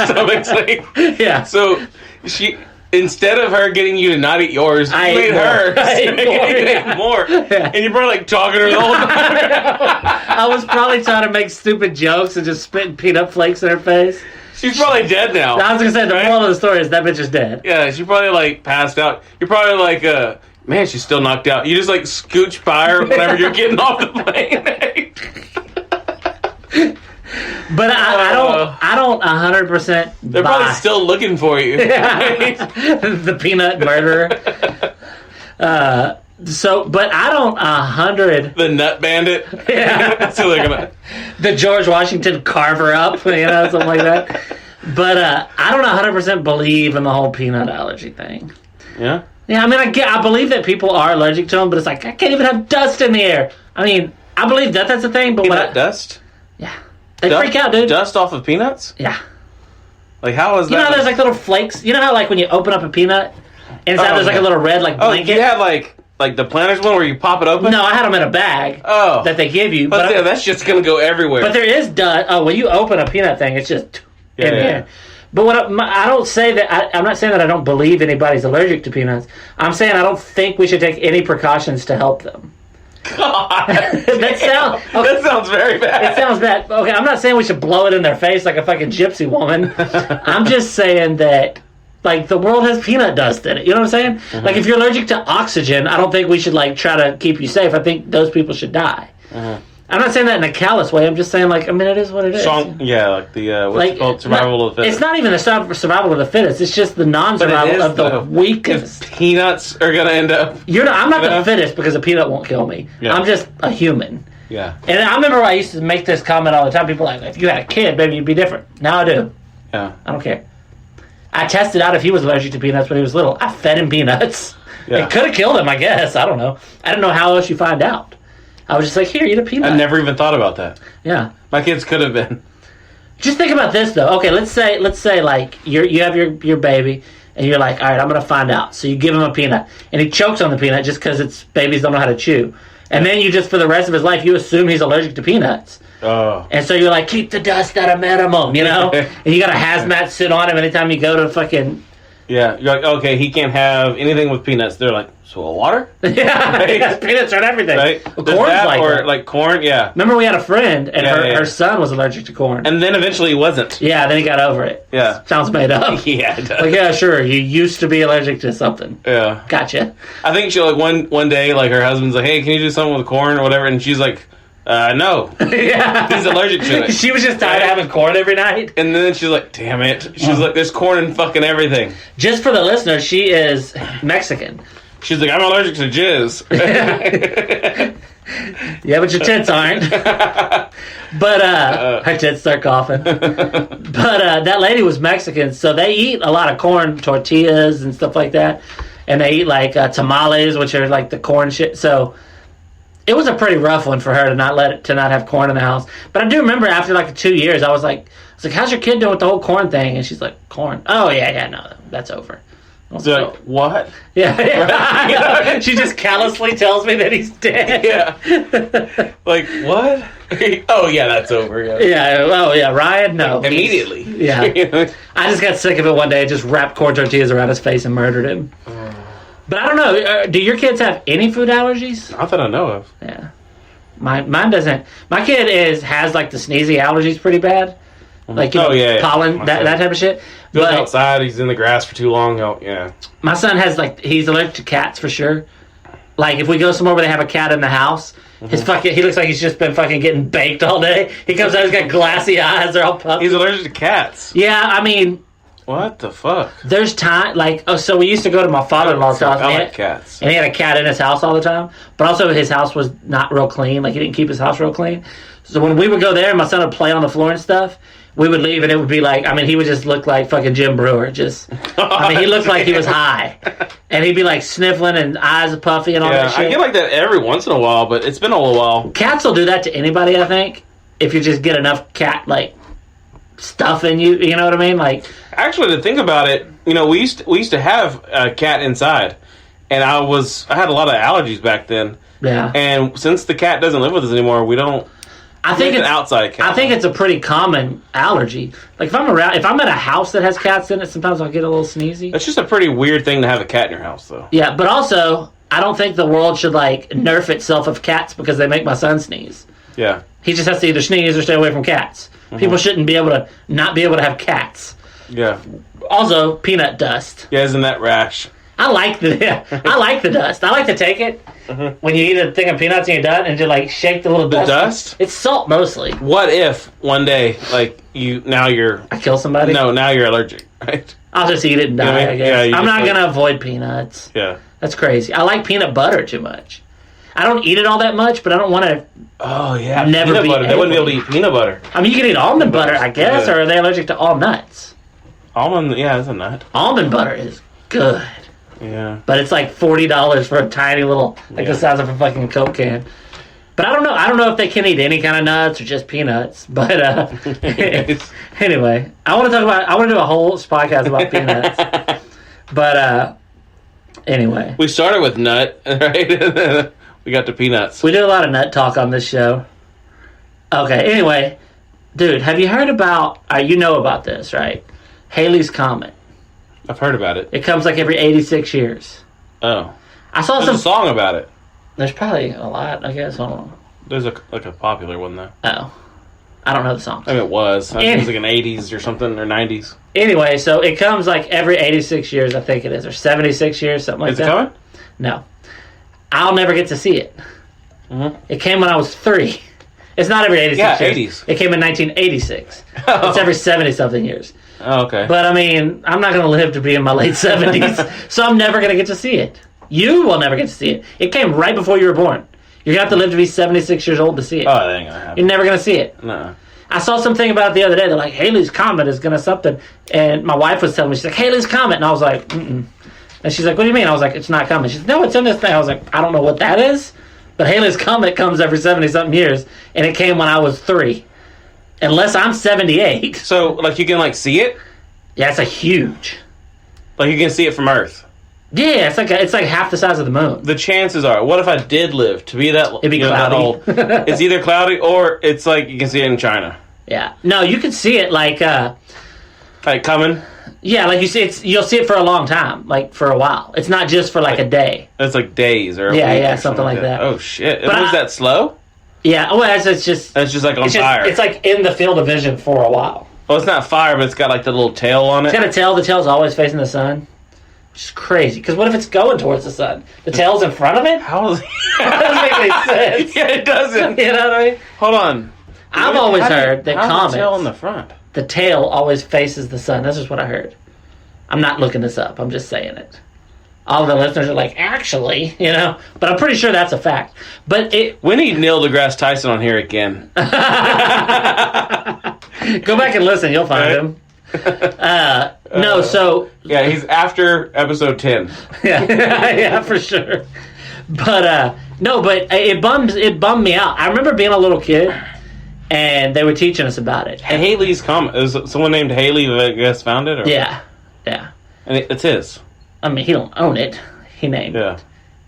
B: stomach's like...
A: Yeah.
B: So, she... Instead of her getting you to not eat yours, you made her eat more. Yeah. And you're probably like talking to her the whole time.
A: I was probably trying to make stupid jokes and just spitting peanut flakes in her face.
B: She's probably dead now.
A: I was going to say, the moral of the story is that bitch is dead.
B: Yeah, she probably like passed out. You're probably like, man, she's still knocked out. You just like scooch by her whenever you're getting off the plane.
A: But I don't 100%.
B: They're probably still looking for you.
A: The peanut murderer. But I don't 100.
B: The nut bandit.
A: Yeah.
B: So they're gonna.
A: The George Washington carver up, something like that. But I don't 100% believe in the whole peanut allergy thing.
B: Yeah.
A: Yeah, I mean, I believe that people are allergic to them, but it's like I can't even have dust in the air. I mean, I believe that that's a thing, but
B: peanut dust.
A: Yeah. They freak out, dude.
B: Dust off of peanuts?
A: Yeah.
B: Like, how is that?
A: You know how there's, like, little flakes? You know how, like, when you open up a peanut, inside there's, like, a little red, like, blanket?
B: Oh, you had, like the Planters one where you pop it open?
A: No, I had them in a bag that they give you.
B: But yeah, that's just going to go everywhere.
A: But there is dust. Oh, when you open a peanut thing, it's just in there. But I don't say that... I'm not saying that I don't believe anybody's allergic to peanuts. I'm saying I don't think we should take any precautions to help them.
B: God,
A: that
B: sounds very bad.
A: It sounds bad. Okay, I'm not saying we should blow it in their face like a fucking gypsy woman. I'm just saying that, like, the world has peanut dust in it. You know what I'm saying? Mm-hmm. Like, if you're allergic to oxygen, I don't think we should, like, try to keep you safe. I think those people should die. Mm-hmm. I'm not saying that in a callous way. I'm just saying, like, I mean, it is what it is.
B: Yeah, like the what's it called? Survival of the fittest.
A: It's not even the survival of the fittest. It's just the non-survival of the weakest.
B: If peanuts are gonna end up.
A: I'm not the fittest because a peanut won't kill me. Yeah. I'm just a human.
B: Yeah.
A: And I remember I used to make this comment all the time. People were like, if you had a kid, maybe you'd be different. Now I do.
B: Yeah.
A: I don't care. I tested out if he was allergic to peanuts when he was little. I fed him peanuts. Yeah. It could have killed him, I guess. I don't know. I didn't know how else you find out. I was just like, here, eat a peanut.
B: I never even thought about that.
A: Yeah.
B: My kids could have been.
A: Just think about this, though. Okay, let's say like, you have your baby, and you're like, all right, I'm going to find out. So you give him a peanut, and he chokes on the peanut just because babies don't know how to chew. And then you just, for the rest of his life, you assume he's allergic to peanuts.
B: Oh. And
A: so you're like, keep the dust at a minimum, you know? And you got a hazmat suit on him anytime you go to fucking...
B: Yeah, you're like, okay, he can't have anything with peanuts. They're like, so water?
A: Yeah, right? Peanuts are in everything.
B: Right?
A: Well, corn's like
B: or
A: that.
B: Like corn, yeah.
A: Remember we had a friend, and her son was allergic to corn.
B: And then eventually he wasn't.
A: Yeah, then he got over it.
B: Yeah.
A: Sounds made up.
B: Yeah, it does.
A: Like, yeah, sure, you used to be allergic to something.
B: Yeah.
A: Gotcha.
B: I think she, like, one day, like, her husband's like, hey, can you do something with corn or whatever? And she's like, no.
A: Yeah.
B: He's allergic to it.
A: She was just tired of having corn every night.
B: And then she's like, damn it. She's like, there's corn in fucking everything.
A: Just for the listener, she is Mexican.
B: She's like, I'm allergic to jizz.
A: Yeah, but your tits aren't. But her tits start coughing. But that lady was Mexican, so they eat a lot of corn tortillas and stuff like that. And they eat like tamales, which are like the corn shit. So it was a pretty rough one for her to not have corn in the house. But I do remember after like 2 years, I was like, how's your kid doing with the whole corn thing? And she's like, corn? Oh yeah, no, that's over.
B: Like, what?
A: Yeah. She just callously tells me that he's dead.
B: Yeah. Like, what? Oh, yeah, that's over. Yeah.
A: Yeah. Oh, yeah. Ryan, no.
B: Immediately.
A: Yeah. I just got sick of it one day. Just wrapped corn tortillas around his face and murdered him. But I don't know. Do your kids have any food allergies?
B: Not that I know of.
A: Yeah. Mine doesn't. My kid has like the sneezy allergies pretty bad. Like, pollen, that type of shit.
B: Goes outside, he's in the grass for too long. Yeah.
A: My son has, like, he's allergic to cats for sure. Like, if we go somewhere where they have a cat in the house, he looks like he's just been fucking getting baked all day. He comes out, he's got glassy eyes, they're all puffy.
B: He's allergic to cats.
A: Yeah, I mean...
B: What the fuck?
A: There's time, like, so we used to go to my father-in-law's house.
B: I like cats.
A: And he had a cat in his house all the time. But also his house was not real clean. Like, he didn't keep his house real clean. So when we would go there and my son would play on the floor and stuff, we would leave and it would be like, I mean, he would just look like fucking Jim Brewer. He looked like he was high. And he'd be like sniffling and eyes puffy and all that shit.
B: I get like that every once in a while, but it's been a little while.
A: Cats will do that to anybody, I think, if you just get enough cat, like, stuff in you. You know what I mean? Like,
B: actually, to think about it, we used to have a cat inside. And I had a lot of allergies back then.
A: Yeah.
B: And since the cat doesn't live with us anymore, we don't... I think it's an outside cat.
A: I think it's a pretty common allergy. Like if I'm at a house that has cats in it, sometimes I'll get a little sneezy.
B: It's just a pretty weird thing to have a cat in your house, though.
A: Yeah, but also I don't think the world should like nerf itself of cats because they make my son sneeze.
B: Yeah,
A: he just has to either sneeze or stay away from cats. Mm-hmm. People shouldn't be able to not be able to have cats.
B: Yeah.
A: Also, peanut dust.
B: Yeah, isn't that rash?
A: I like the dust. I like to take it when you eat a thing of peanuts and you're done and just like shake the little dust.
B: The dust?
A: It's salt mostly.
B: What if one day like I
A: kill somebody?
B: No, now you're allergic, right?
A: I'll just eat it and die, I guess.
B: Yeah,
A: I'm not gonna avoid peanuts.
B: Yeah.
A: That's crazy. I like peanut butter too much. I don't eat it all that much, but I don't want to.
B: Oh yeah,
A: never
B: peanut
A: be
B: butter. They wouldn't be able to eat peanut butter.
A: I mean, you can eat almond butter, I guess, or are they allergic to all nuts?
B: Almond, yeah, it's a nut.
A: Almond butter is good.
B: Yeah.
A: But it's like $40 for a tiny little, like the size of a fucking Coke can. But I don't know. I don't know if they can eat any kind of nuts or just peanuts. But anyway, I want to do a whole podcast about peanuts. But anyway,
B: we started with nut, right? We got to peanuts.
A: We do a lot of nut talk on this show. Okay. Anyway, dude, have you heard about? You know about this, right? Halley's Comet.
B: I've heard about it.
A: It comes like every 86 years.
B: Oh.
A: I saw
B: There's a song about it.
A: There's probably a lot, I guess. I don't know.
B: There's a popular one, though.
A: Oh. I don't know the song.
B: I mean, it was. I think it was like an 80s or something, or 90s.
A: Anyway, so it comes like every 86 years, I think it is, or 76 years, something like that.
B: Is it coming?
A: No. I'll never get to see it. Mm-hmm. It came when I was 3. It's not every 86
B: Yeah,
A: years.
B: 80s.
A: It came in 1986.
B: Oh.
A: It's every 70-something years.
B: Oh, okay.
A: But, I mean, I'm not going to live to be in my late 70s, so I'm never going to get to see it. You will never get to see it. It came right before you were born. You're going to have to live to be 76 years old to see it.
B: Oh, that ain't going to happen.
A: You're never going to see it.
B: No.
A: I saw something about it the other day. They're like, Halley's Comet is going to something. And my wife was telling me, she's like, Halley's Comet. And I was like, mm-mm. And she's like, what do you mean? I was like, it's not coming. She's like, no, it's in this thing. I was like, I don't know what that is. But Halley's Comet comes every 70-something years. And it came when I was 3. Unless I'm 78.
B: So, like, you can, like, see it?
A: Yeah, it's a huge.
B: Like, you can see it from Earth?
A: Yeah, it's like half the size of the moon.
B: The chances are, what if I did live to be that,
A: It'd be cloudy.
B: that old? It's either cloudy or it's like you can see it in China.
A: Yeah. No, you can see it like...
B: Like coming?
A: Yeah, like you'll see it for a long time, like for a while. It's not just for like a day.
B: It's like days or a
A: Yeah,
B: week
A: yeah,
B: or
A: something like that.
B: Oh, shit.
A: But
B: Was that slow?
A: Yeah, well, it's just...
B: It's just like on fire.
A: It's like in the field of vision for a while.
B: Well, it's not fire, but it's got like the little tail on it.
A: It's got a tail. The tail's always facing the sun. Which is crazy. Because what if it's going towards the sun? The tail's in front of it?
B: How is
A: That doesn't make any sense.
B: Yeah, it doesn't.
A: You know what I mean?
B: Hold on.
A: I've always heard that
B: how's
A: comets...
B: the tail on the front?
A: The tail always faces the sun. That's just what I heard. I'm not looking this up. I'm just saying it. All of the listeners are like, actually, you know? But I'm pretty sure that's a fact. But it...
B: We need Neil deGrasse Tyson on here again.
A: Go back and listen. You'll find him. No, so...
B: Yeah, he's after episode 10.
A: Yeah, yeah, for sure. But, no, but it bummed me out. I remember being a little kid, and they were teaching us about it.
B: And Haley's Comet. Is someone named Haley that I guess found it? Or?
A: Yeah, yeah.
B: And it's his.
A: I mean, he don't own it. He named it.
B: Yeah.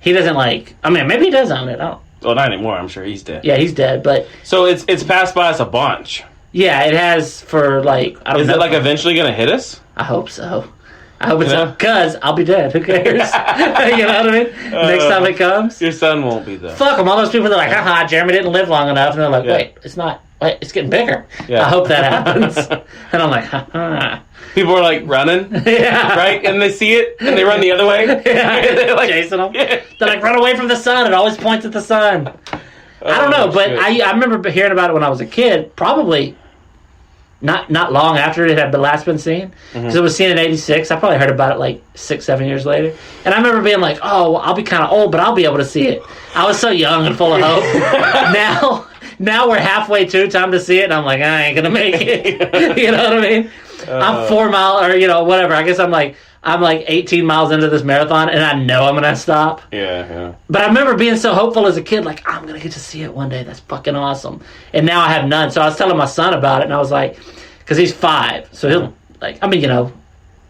A: He doesn't like... I mean, maybe he does own it. I don't...
B: Well, not anymore. I'm sure he's dead.
A: Yeah, he's dead, but...
B: So it's passed by us a bunch.
A: Yeah, it has for, like... I don't
B: Is
A: know.
B: it, like, eventually going to hit us?
A: I hope so. I hope it's...
B: Yeah.
A: Because I'll be dead. Who cares? You know what I mean? Next time it comes.
B: Your son won't be there.
A: Fuck them. All those people, they're like, haha, Jeremy didn't live long enough. And they're like,
B: Yeah.
A: wait, it's not... Wait, it's getting bigger.
B: Yeah.
A: I hope that happens. And I'm like, haha.
B: People are, like, running.
A: Yeah.
B: Right? And they see it, and they run the other way.
A: Yeah,
B: They're like,
A: chasing them.
B: Yeah.
A: They're like, run away from the sun. It always points at the sun. I don't know, but
B: shit.
A: I remember hearing about it when I was a kid. Probably not long after it had last been seen. Because it was seen in 86. I probably heard about it like 6-7 years later. And I remember being like, oh, well, I'll be kind of old, but I'll be able to see it. I was so young and full of hope. Now we're halfway to time to see it, and I'm like, I ain't going to make it. You know what I mean? I'm 4 miles, or, you know, whatever. I guess I'm like 18 miles into this marathon, and I know I'm going to stop.
B: Yeah.
A: But I remember being so hopeful as a kid, like, I'm going to get to see it one day. That's fucking awesome. And now I have none. So I was telling my son about it, and I was like, because he's 5. So he'll, like, I mean, you know,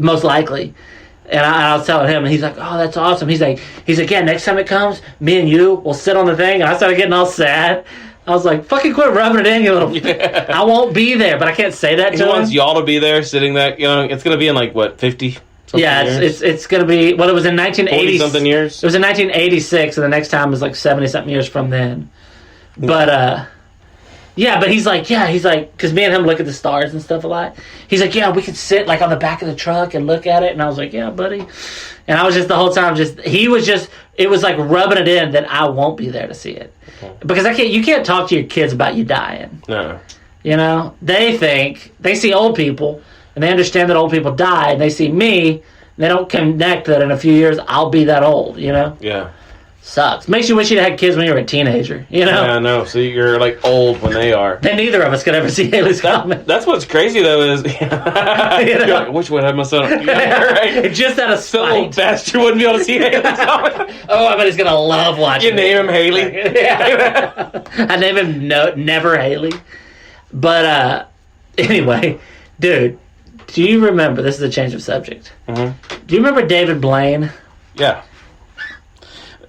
A: most likely. And I was telling him, and he's like, oh, that's awesome. He's like, yeah, next time it comes, me and you will sit on the thing. And I started getting all sad. I was like, fucking quit rubbing it in, you little...
B: Yeah.
A: I won't be there, but I can't say that to
B: He
A: him.
B: wants y'all to be there, sitting there. You know, it's going to be in, like, what, 50?
A: Yeah, it's going to be... Well, it was in 1980...
B: 40-something years?
A: It was in 1986, and the next time was like 70-something years from then. But, yeah, but he's like, because me and him look at the stars and stuff a lot. He's like, yeah, we could sit, like, on the back of the truck and look at it. And I was like, yeah, buddy. And I was just, the whole time, it was like rubbing it in that I won't be there to see it. Because you can't talk to your kids about you dying.
B: No.
A: You know? They see old people, and they understand that old people die, and they see me, and they don't connect that in a few years I'll be that old, you know?
B: Yeah.
A: Sucks. Makes you wish you'd had kids when you were a teenager, you know?
B: Yeah, I know. So you're, like, old when they are.
A: Then neither of us could ever see Haley's Comet.
B: That's what's crazy, though, is...
A: You know?
B: You're like, which would have my son? Right?
A: Just out of
B: So little
A: spite.
B: bastard wouldn't be able to see Haley's Comet.
A: Oh, I bet he's going to love watching
B: You name him Haley.
A: Yeah. I name him Never Haley. But, anyway, dude, do you remember... This is a change of subject.
B: Mm-hmm.
A: Do you remember David Blaine?
B: Yeah.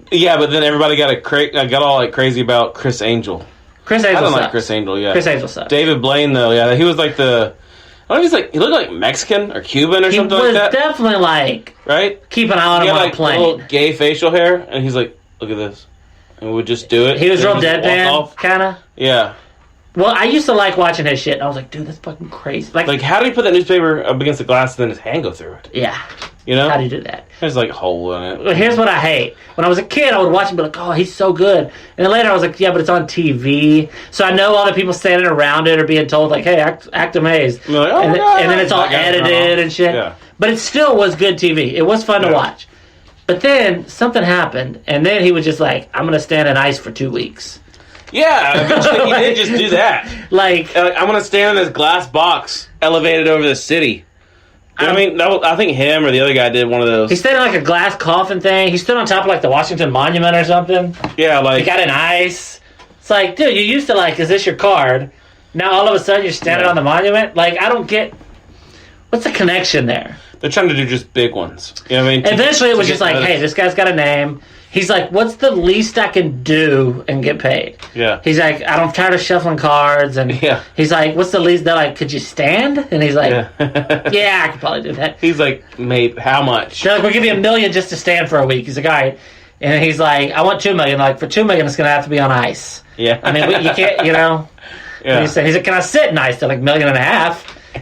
B: Yeah, but then everybody got all like crazy about Chris Angel.
A: Chris Angel
B: I don't
A: sucks.
B: like Chris Angel. Yeah,
A: Chris Angel sucks.
B: David Blaine though. Yeah, he was like the. I don't know if he's like he looked like Mexican or Cuban or
A: He
B: something
A: was
B: like that.
A: definitely like,
B: Right?
A: keep an eye on
B: He
A: him
B: had
A: on
B: like
A: a plane.
B: little gay facial hair, and he's like, "Look at this," and would just do it.
A: He was
B: and
A: real
B: just walk
A: deadpan,
B: off.
A: kind of.
B: Yeah.
A: Well, I used to like watching his shit, and I was like, dude, that's fucking crazy.
B: Like, how did he put that newspaper up against the glass and then his hand go through it?
A: Yeah.
B: You know?
A: How do you do that?
B: There's like a hole in it.
A: Well, here's what I hate. When I was a kid, I would watch him and be like, oh, he's so good. And then later I was like, yeah, but it's on TV. So I know all the people standing around it are being told, like, hey, act amazed.
B: And, like, oh,
A: and then it's all edited and shit.
B: Yeah.
A: But it still was good TV. It was fun to watch. But then something happened, and then he was just like, I'm going to stand in ice for 2 weeks.
B: Yeah, eventually he did just do that.
A: Like,
B: I'm going to stand in this glass box elevated over the city. I mean, I think him or the other guy did one of those.
A: He stayed in like a glass coffin thing. He stood on top of like the Washington Monument or something.
B: Yeah, like...
A: He got in ice. It's like, dude, you used to like, is this your card? Now all of a sudden you're standing on the monument? Like, I don't get... What's the connection there? They're
B: trying to do just big ones. You know what I mean?
A: Eventually it was just like, hey, this guy's got a name. He's like, what's the least I can do and get paid?
B: Yeah.
A: He's like, I'm tired of shuffling cards. And he's like, what's the least? They're like, could you stand? And he's like, yeah, I could probably do that.
B: He's like, mate, how much?
A: They're like, we'll give you $1 million just to stand for a week. He's like, all right. And he's like, I want $2 million. Like, for $2 million, it's going to have to be on ice.
B: Yeah.
A: I mean, you can't, you know. Yeah. He's like, can I sit in ice? They're like, $1.5 million.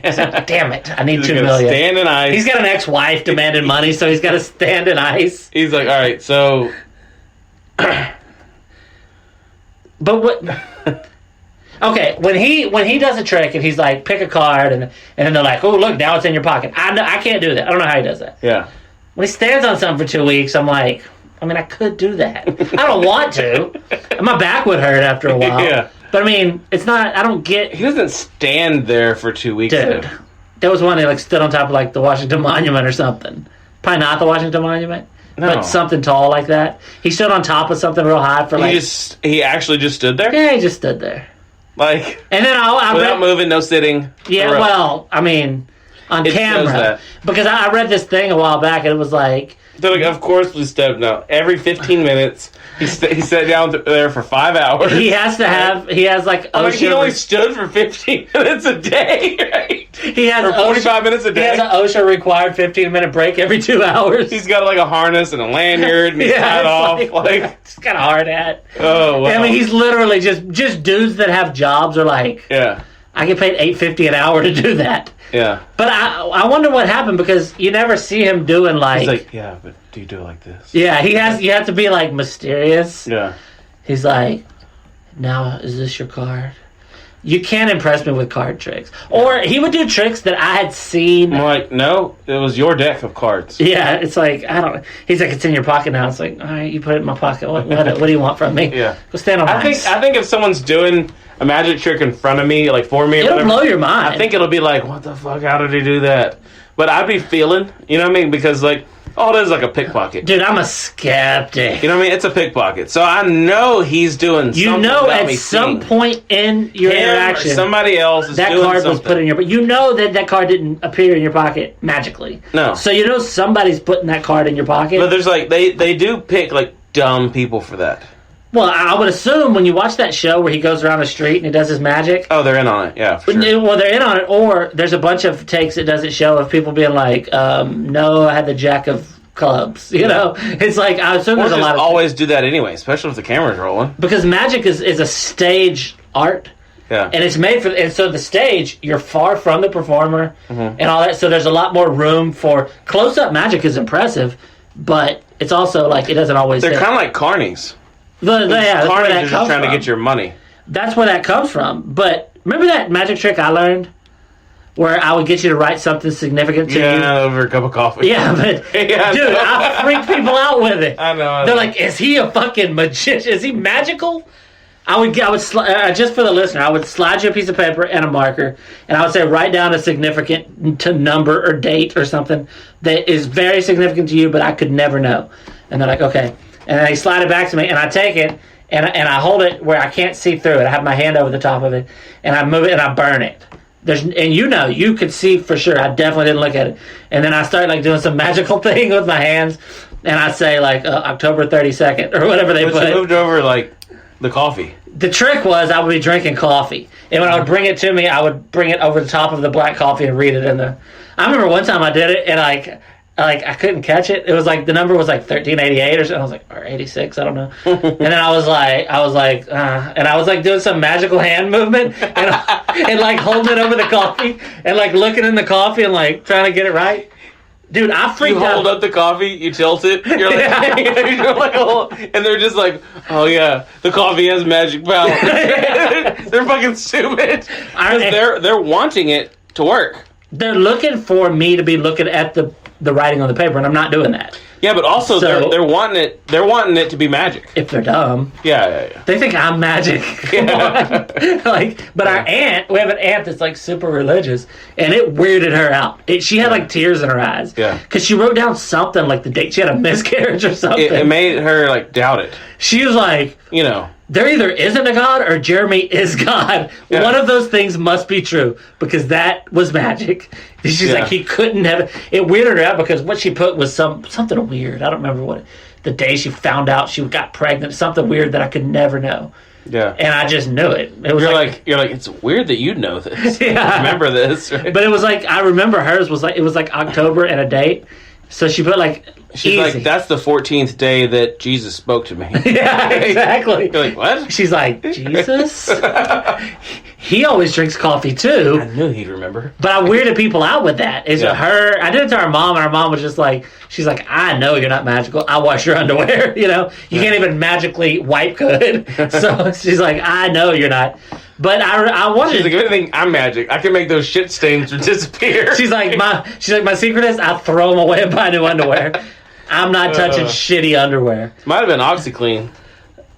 A: He's like, damn it, I need $2 million.
B: Stand in ice.
A: He's got an ex-wife demanding money, so he's got to stand in ice.
B: He's like, all right, so...
A: But what... Okay, when he does a trick and he's like, pick a card, and then they're like, oh, look, now it's in your pocket. I can't do that. I don't know how he does that.
B: Yeah.
A: When he stands on something for 2 weeks, I'm like, I mean, I could do that. I don't want to. My back would hurt after a while.
B: Yeah.
A: But I mean, it's not, I don't get...
B: He doesn't stand there for 2 weeks.
A: Dude,
B: though.
A: There was one that like stood on top of like the Washington Monument or something. Probably not the Washington Monument.
B: No.
A: But something tall like that. He stood on top of something real high for like...
B: He actually just stood there?
A: Yeah, he just stood there.
B: Like...
A: And then I
B: without moving, no sitting.
A: Yeah, well, I mean, on camera. Because I read this thing a while back and it was like...
B: They're like, of course we stepped now. Every 15 minutes, he sat down there for 5 hours.
A: He has to have... He has like...
B: he only stood for 15 minutes a day, right?
A: He has...
B: Or 45 minutes a day.
A: He has an OSHA required 15-minute break every 2 hours.
B: He's got like a harness and a lanyard and he's tied off.
A: He's got a hard hat.
B: Oh, wow.
A: I mean, he's literally just dudes that have jobs are like...
B: Yeah.
A: I get paid $8.50 an hour to do that.
B: Yeah.
A: But I wonder what happened because you never see him doing like...
B: He's like, yeah, but do you do it like this?
A: Yeah, you have to be like mysterious.
B: Yeah.
A: He's like, now is this your card? You can't impress me with card tricks. Or he would do tricks that I had seen.
B: I'm like, no, it was your deck of cards.
A: Yeah, it's like, I don't know. He's like, it's in your pocket now. It's like, all right, you put it in my pocket. What do you want from me?
B: Yeah.
A: Go stand on ice.
B: I think if someone's doing a magic trick in front of me, like for me,
A: it'll blow your mind.
B: I think it'll be like, what the fuck? How did he do that? But I'd be feeling, you know what I mean? Because like, oh, it is like a pickpocket.
A: Dude, I'm a skeptic.
B: You know what I mean? It's a pickpocket. So I know he's doing something.
A: You know, at some point in your interaction,
B: somebody else is
A: that
B: doing
A: card
B: something.
A: was put in your. But you know that card didn't appear in your pocket magically.
B: No.
A: So you know somebody's putting that card in your pocket.
B: But there's like they do pick like dumb people for that.
A: Well, I would assume when you watch that show where he goes around the street and he does his magic.
B: Oh, they're in on it. Yeah, for sure.
A: Well, they're in on it, or there's a bunch of takes it doesn't show of people being like, no, I had the jack of clubs. You know? It's like, I assume there's a lot of...
B: always do that anyway, especially if the camera's rolling.
A: Because magic is a stage art.
B: Yeah.
A: And it's made for... And so the stage, you're far from the performer and all that, so there's a lot more room for... Close-up magic is impressive, but it's also like, it doesn't always...
B: They're kind of like carnies.
A: Carnies
B: is just trying to get your money.
A: That's where that comes from. But remember that magic trick I learned? Where I would get you to write something significant to you?
B: Yeah, over a cup of coffee.
A: Yeah, but dude, I freak people out with it.
B: I know.
A: They're like, is he a fucking magician? Is he magical? I would just for the listener, I would slide you a piece of paper and a marker, and I would say write down a significant to number or date or something that is very significant to you, but I could never know. And they're like, okay. And then they slide it back to me, and I take it, and I hold it where I can't see through it. I have my hand over the top of it, and I move it, and I burn it. You could see for sure. I definitely didn't look at it. And then I start like doing some magical thing with my hands, and I say like October 32nd or whatever they put.
B: You moved over like the coffee.
A: The trick was I would be drinking coffee, and when I would bring it to me, I would bring it over the top of the black coffee and read it in the. I remember one time I did it, and I couldn't catch it. It was like the number was like 1388 or something. I was like, or 86, I don't know. And then I was like doing some magical hand movement and like holding it over the coffee and like looking in the coffee and like trying to get it right. Dude, I
B: You
A: freaked
B: hold
A: out.
B: up the coffee, you tilt it, you're like, you're like oh, and they're just like, oh yeah, the coffee has magic power. They're fucking stupid. Because they're wanting it to work.
A: They're looking for me to be looking at the writing on the paper, and I'm not doing that.
B: Yeah, but also
A: So-
B: they're wanting it. They're wanting it to be magic.
A: If they're dumb.
B: Yeah.
A: They think I'm magic. Come on. But our aunt, we have an aunt that's like super religious, and it weirded her out. She had like tears in her eyes.
B: Yeah.
A: Because she wrote down something like the date she had a miscarriage or something.
B: It made her like doubt it.
A: She was like,
B: You know.
A: there either isn't a God or Jeremy is God.
B: Yeah.
A: One of those things must be true because that was magic. She's like, he couldn't have it. Weirded her out because what she put was something weird. I don't remember what the day she found out she got pregnant. Something weird that I could never know.
B: Yeah.
A: And I just knew it. It was
B: you're like it's weird that you know this.
A: Yeah.
B: Remember this, right?
A: But it was like I remember hers was like it was like October and a date. So she put like
B: She's
A: easy.
B: like, that's the 14th day that Jesus spoke to me.
A: Yeah, exactly.
B: You're like, what?
A: She's like, Jesus? He always drinks coffee too.
B: I knew he'd remember.
A: But I weirded people out with that. Is her? I did it to our mom, and our mom was just like, she's like, I know you're not magical. I wash your underwear. You know, you can't even magically wipe good. So she's like, I know you're not. But I wanted.
B: She's like, if anything, I'm magic. I can make those shit stains disappear.
A: She's like, my secret is I throw them away and buy new underwear. I'm not touching shitty underwear.
B: Might have been OxyClean.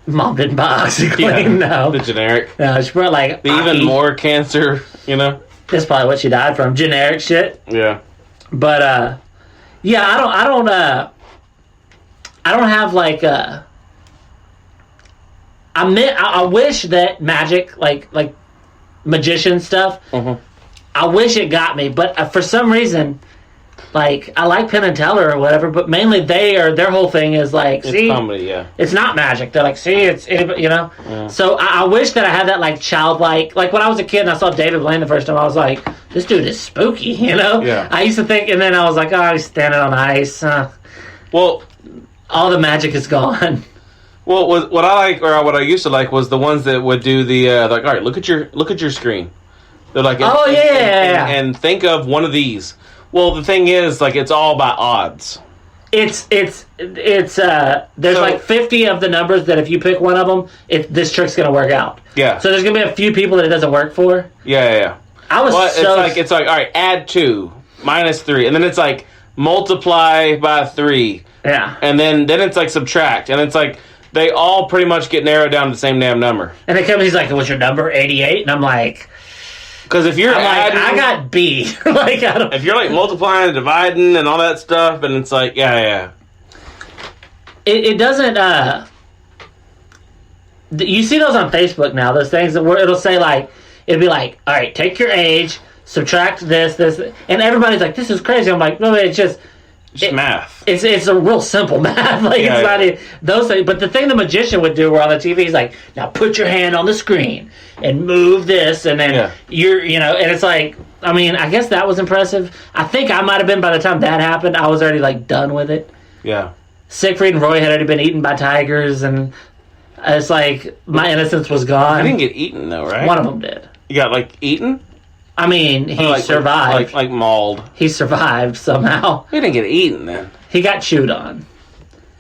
A: Mom didn't buy OxyClean. No,
B: the generic.
A: No, she brought like
B: The even more cancer. You know.
A: That's probably what she died from. Generic shit.
B: Yeah.
A: But yeah, I don't have like I wish that magic like magician stuff.
B: Mm-hmm.
A: I wish it got me, but for some reason, like I like Penn and Teller or whatever, but mainly their whole thing is like,
B: It's
A: see,
B: comedy, yeah.
A: It's not magic. They're like, see, it's you know.
B: Yeah.
A: So I wish that I had that like childlike, like when I was a kid and I saw David Blaine the first time, I was like, this dude is spooky, you know.
B: Yeah.
A: I used to think, and then I was like, oh, he's standing on ice.
B: Well,
A: all the magic is gone.
B: Well, what I like, or what I used to like, was the ones that would do the like. All right, look at your screen. They're like, and think of one of these. Well, the thing is, like, it's all about odds.
A: It's there's like 50 of the numbers that if you pick one of them, this trick's gonna work out.
B: Yeah.
A: So there's gonna be a few people that it doesn't work for.
B: Yeah.
A: I was
B: it's like all right, add 2, minus 3, and then it's like multiply by 3.
A: Yeah.
B: And then it's like subtract, and it's like they all pretty much get narrowed down to the same damn number.
A: And he's like, "What's your number? 88?" And I'm like,
B: because if you're adding,
A: I got B. Like I don't.
B: If you're like multiplying and dividing and all that stuff, and it's like, yeah.
A: It doesn't. You see those on Facebook now? Those things where it'll say like, it'll be like, all right, take your age, subtract this, and everybody's like, this is crazy. I'm like, no, it's just
B: math.
A: It's a real simple math. Like it's not even those things. But the thing the magician would do, where on the TV, he's like, now put your hand on the screen and move this, and then and it's like, I mean, I guess that was impressive. I think I might have been by the time that happened, I was already like done with it.
B: Yeah.
A: Siegfried and Roy had already been eaten by tigers, and it's like my innocence was gone.
B: I didn't get eaten though, right?
A: One of them did.
B: You got like eaten?
A: I mean, he survived.
B: Like mauled.
A: He survived somehow.
B: He didn't get eaten then.
A: He got chewed on.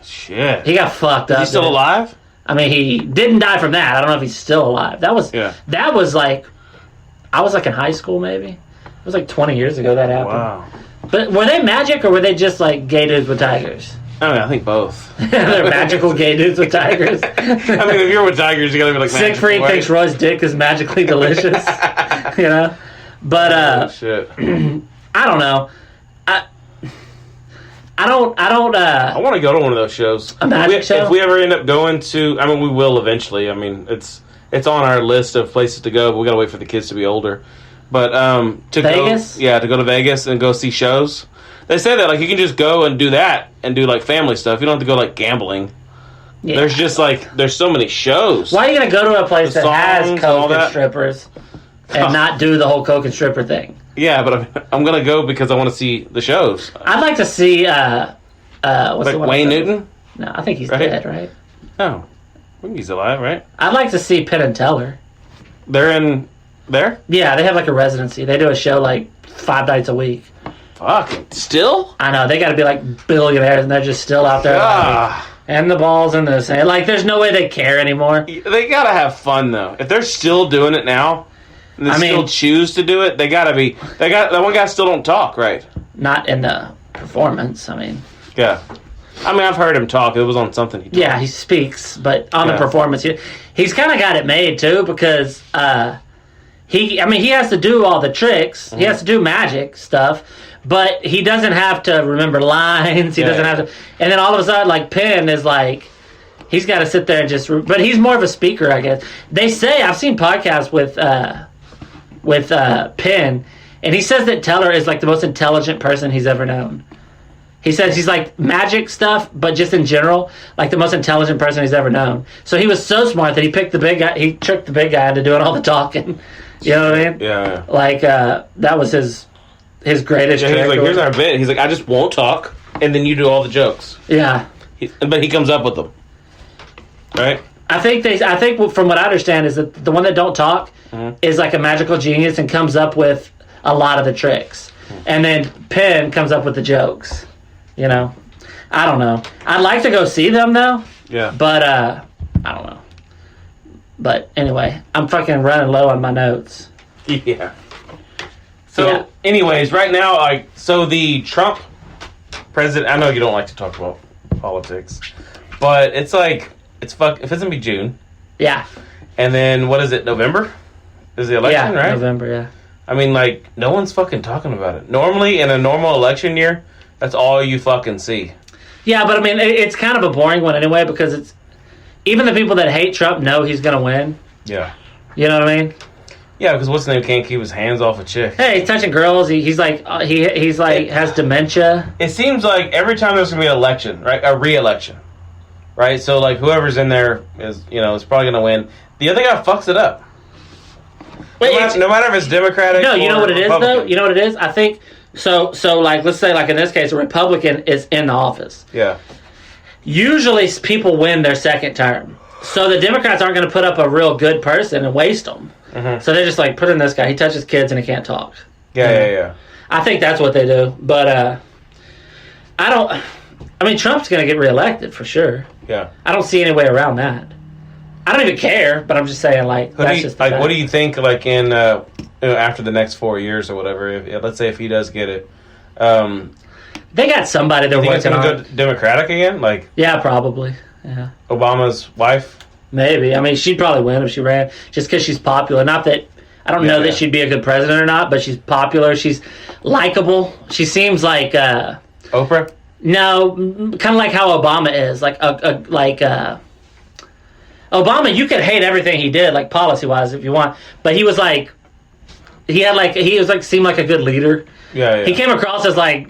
B: Shit.
A: He got fucked up.
B: Is he still alive?
A: I mean, he didn't die from that. I don't know if he's still alive. That was like, I was like in high school maybe. It was like 20 years ago that happened.
B: Wow.
A: But were they magic or were they just like gay dudes with tigers?
B: I mean, I think both.
A: They're magical gay dudes with tigers.
B: I mean, if you're with tigers, you gotta be like
A: Siegfried thinks Roy's dick is magically delicious. You know? But
B: shit.
A: I don't know. I don't.
B: I want to go to one of those shows.
A: A magic show.
B: If we ever end up going to, I mean, we will eventually. I mean, it's on our list of places to go, but we gotta wait for the kids to be older. But to
A: Vegas?
B: to go to Vegas and go see shows. They say that like you can just go and do that and do like family stuff. You don't have to go like gambling. Yeah. There's just like there's so many shows.
A: Why are you gonna go to a place that has coke and strippers and not do the whole coke and stripper thing?
B: Yeah, but I'm gonna go because I want to see the shows.
A: I'd like to see what's
B: like
A: the one
B: Wayne Newton.
A: No, I think he's dead, right?
B: No, I think he's alive, right?
A: I'd like to see Penn and Teller.
B: They're in there.
A: Yeah, they have like a residency. They do a show like 5 nights a week.
B: Fucking still?
A: I know, they got to be like billionaires, and they're just still out there. Like, and the ball's in this. Like, there's no way they care anymore.
B: They gotta have fun, though. If they're still doing it now, and they still choose to do it, they gotta be. That one guy still don't talk, right?
A: Not in the performance,
B: Yeah. I've heard him talk. It was on something he talked.
A: Yeah, he speaks, but on the performance, he's kind of got it made, too, because he has to do all the tricks. Mm-hmm. He has to do magic stuff. But he doesn't have to remember lines. He doesn't have to. And then all of a sudden, like, Penn is like, he's got to sit there and just. But he's more of a speaker, I guess. They say, I've seen podcasts with Penn, and he says that Teller is like the most intelligent person he's ever known. He says he's like magic stuff, but just in general, like the most intelligent person he's ever known. So he was so smart that he picked the big guy. He tricked the big guy into doing all the talking. You know what I mean?
B: Yeah.
A: Like, that was his greatest trick.
B: He's like, here's our bit. He's like, I just won't talk, and then you do all the jokes.
A: Yeah.
B: But he comes up with them. Right?
A: I think from what I understand is that the one that don't talk is like a magical genius and comes up with a lot of the tricks. And then Penn comes up with the jokes. You know? I don't know. I'd like to go see them, though.
B: Yeah.
A: But, I don't know. But anyway, I'm fucking running low on my notes.
B: Yeah. So, anyways, right now, so the Trump president, I know you don't like to talk about politics, but it's like, if it's going to be June.
A: Yeah.
B: And then, what is it, November? Is the election, right?
A: November, yeah.
B: No one's fucking talking about it. Normally, in a normal election year, that's all you fucking see.
A: Yeah, but it's kind of a boring one anyway, because it's, even the people that hate Trump know he's going to win.
B: Yeah.
A: You know what I mean?
B: Yeah, because what's his name can't keep his hands off a chick.
A: Hey, he's touching girls. He's like has dementia.
B: It seems like every time there's gonna be an election, right, a re-election, right? So like whoever's in there is probably gonna win. The other guy fucks it up. No matter if it's Democratic.
A: No, you know what it is
B: Republican.
A: though. You know what it is. I think so. Like, let's say, like in this case, a Republican is in the office.
B: Yeah.
A: Usually, people win their second term, so the Democrats aren't going to put up a real good person and waste them. Mm-hmm. So they're just like, put in this guy. He touches kids and he can't talk.
B: Yeah.
A: I think that's what they do. But Trump's going to get reelected for sure.
B: Yeah.
A: I don't see any way around that. I don't even care, but I'm just saying, like, that's just the fact.
B: What do you think, like, in after the next 4 years or whatever? Let's say if he does get it,
A: they got somebody they're working on.
B: Go Democratic again? Like,
A: yeah, probably. Yeah.
B: Obama's wife.
A: Maybe. She'd probably win if she ran, just because she's popular. Not that I don't know that she'd be a good president or not, but she's popular. She's likable. She seems like
B: Oprah.
A: No, kind of like how Obama is. Like Obama, you could hate everything he did, like policy-wise, if you want, but he was like, seemed like a good leader.
B: Yeah.
A: He came across as like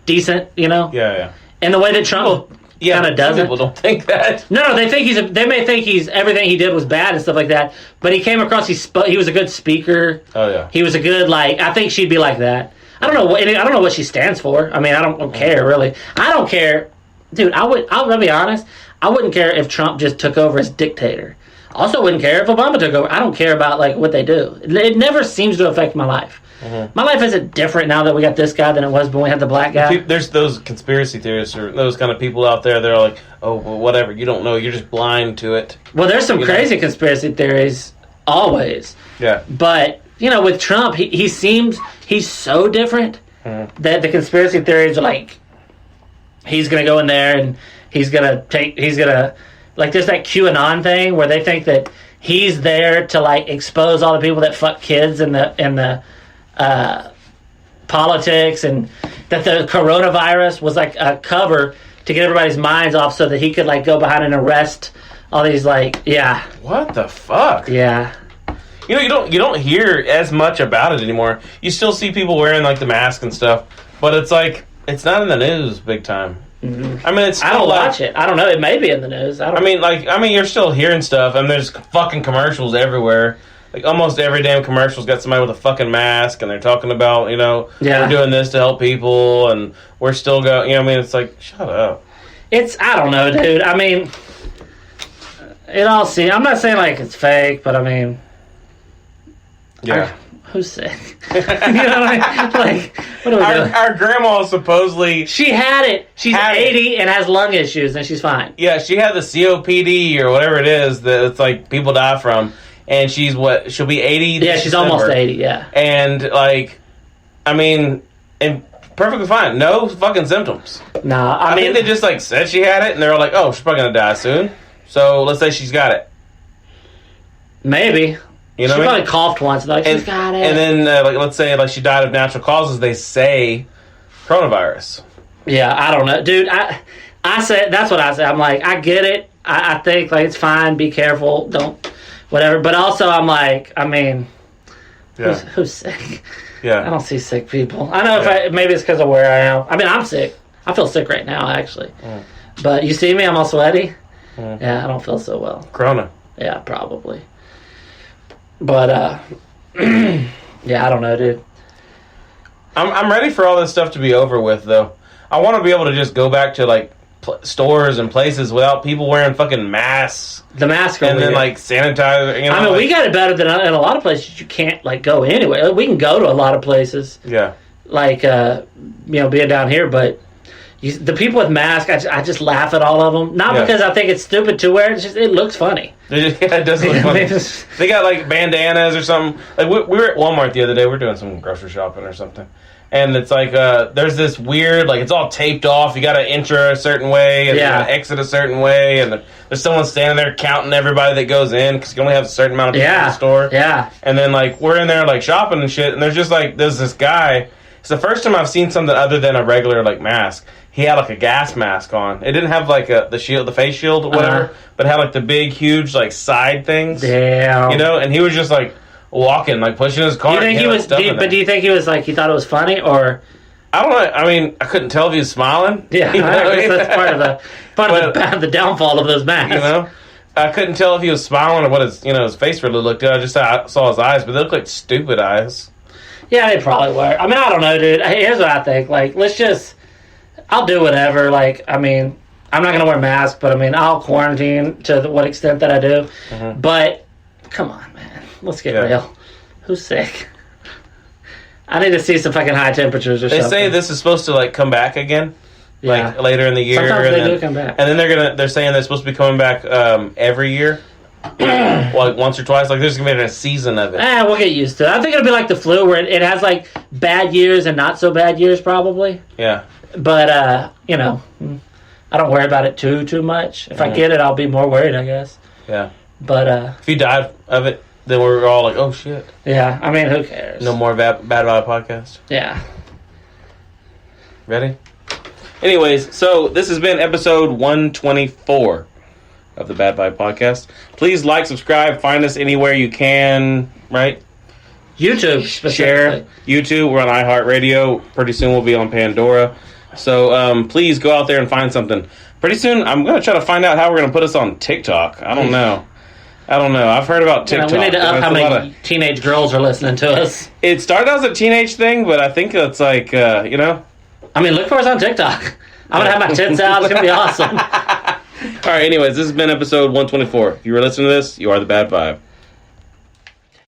A: decent, you know.
B: Yeah.
A: And the way that Trump kind of doesn't.
B: People don't think that.
A: No, they think they may think everything he did was bad and stuff like that. But he came across. He was a good speaker.
B: Oh yeah.
A: He was a good I think she'd be like that. I don't know what she stands for. I don't care really. I don't care, dude. I'll be honest. I wouldn't care if Trump just took over as dictator. Also, wouldn't care if Obama took over. I don't care about what they do. It never seems to affect my life. Mm-hmm. My life isn't different now that we got this guy than it was when we had the black guy.
B: There's those conspiracy theorists or those kind of people out there. They're like, oh, well, whatever. You don't know. You're just blind to it.
A: Well, there's some crazy conspiracy theories always.
B: Yeah.
A: But with Trump, he seems he's so different that the conspiracy theories are like he's gonna go in there and he's gonna like there's that QAnon thing where they think that he's there to expose all the people that fuck kids in the politics, and that the coronavirus was like a cover to get everybody's minds off so that he could go behind and arrest all these
B: What the fuck?
A: Yeah.
B: You don't hear as much about it anymore. You still see people wearing the mask and stuff, but it's it's not in the news big time. Mm-hmm. It's still
A: I don't watch it. I don't know. It may be in the news.
B: You're still hearing stuff, and there's fucking commercials everywhere. Almost every damn commercial's got somebody with a fucking mask, and they're talking about, we're doing this to help people, and we're still going, it's shut up.
A: I don't know, dude. it all seems, I'm not saying it's fake, but
B: yeah.
A: who's sick? You know what I mean? Like, what are we doing?
B: Our grandma supposedly...
A: She had it. She's
B: Had it.
A: 80 and has lung issues, and she's fine.
B: Yeah, she had the COPD or whatever it is that it's like people die from. And she's what? She'll be 80
A: Yeah, she's
B: December.
A: almost 80, yeah.
B: And, like, I mean, and perfectly fine. No fucking symptoms.
A: Nah,
B: I mean, they just, like, said she had it, and they're like, oh, she's probably going to die soon. So let's say she's got it.
A: maybe.
B: You know
A: she
B: what I
A: probably
B: mean?
A: coughed once. Like, she's got it.
B: And then, like, let's say, like, she died of natural causes. They say coronavirus.
A: Yeah, I don't know. Dude, I said, that's what I said. I'm like, I get it. I think, like, it's fine. Be careful. Don't, whatever. But also, I'm like, I mean,
B: Yeah.
A: who's sick?
B: Yeah.
A: I don't see sick people. I know maybe it's because of where I am. I mean, I'm sick. I feel sick right now, actually.
B: Mm.
A: But you see me, I'm all sweaty.
B: Mm.
A: Yeah, I don't feel so well.
B: Corona.
A: Yeah, probably. But, yeah, I don't know, dude.
B: I'm ready for all this stuff to be over with, though. I want to be able to just go back to, like, stores and places without people wearing fucking masks.
A: The mask
B: And
A: over
B: then,
A: here.
B: like, sanitizer. You know,
A: I mean,
B: like,
A: we got it better than in a lot of places. You can't, like, go anywhere. We can go to a lot of places,
B: Yeah.
A: like, being down here, but the people with masks, I just laugh at all of them. Not
B: Yeah.
A: because I think it's stupid to wear, it's just, it looks funny.
B: It does look funny. They got, like, bandanas or something. Like, we were at Walmart the other day. We were doing some grocery shopping or something. And it's like, there's this weird, like, it's all taped off. You got to enter a certain way and you got to exit a certain way. And there's someone standing there counting everybody that goes in because you only have a certain amount of people in the store.
A: Yeah.
B: And then, like, we're in there, like, shopping and shit. And there's just, like, there's this guy. It's the first time I've seen something other than a regular, like, mask. He had, like, a gas mask on. It didn't have, like, the face shield or whatever. But it had, like, the big, huge, like, side things.
A: Damn.
B: You know? And he was just, like, walking, like, pushing his car.
A: Do you think do you think he was, like, he thought it was funny, or...
B: I don't know. I mean, I couldn't tell if he was smiling.
A: Yeah,
B: You know?
A: I guess that's part of the downfall of those masks.
B: You know? I couldn't tell if he was smiling or what his face really looked like. I just saw his eyes, but they looked like stupid eyes.
A: Yeah, they probably were. I mean, I don't know, dude. Here's what I think. Like, I'll do whatever. Like, I mean, I'm not going to wear a mask, but I mean, I'll quarantine to what extent that I do.
B: Mm-hmm.
A: But, come on, man. Let's get real. Who's sick? I need to see some fucking high temperatures or
B: They
A: something.
B: say this is supposed to, like, come back again. Like,
A: Yeah.
B: later in the year.
A: Sometimes
B: and
A: they
B: then,
A: do come back.
B: And then they're saying they're supposed to be coming back every year. Like, once or twice. Like, there's going to be a season of it.
A: We'll get used to it. I think it'll be like the flu, where it has, like, bad years and not so bad years, probably.
B: Yeah.
A: But, you know, I don't worry about it too much. If I get it, I'll be more worried, I guess.
B: Yeah.
A: But,
B: If you died of it, then we're all like, oh, shit.
A: yeah, I mean, who cares?
B: No more Bad Vibe podcast.
A: Yeah.
B: Ready? Anyways, so this has been episode 124 of the Bad Vibe podcast. Please like, subscribe, find us anywhere you can, right?
A: YouTube,
B: Share. YouTube, we're on iHeartRadio. Pretty soon we'll be on Pandora. So please go out there and find something. Pretty soon I'm going to try to find out how we're going to put us on TikTok. I don't know. I've heard about TikTok.
A: We need to up how many teenage girls are listening to us.
B: It started out as a teenage thing, but I think it's like, you know.
A: I mean, look for us on TikTok. I'm going to have my tits out. It's going to be awesome.
B: All right, anyways, this has been episode 124. If you were listening to this, you are the Bad Vibe.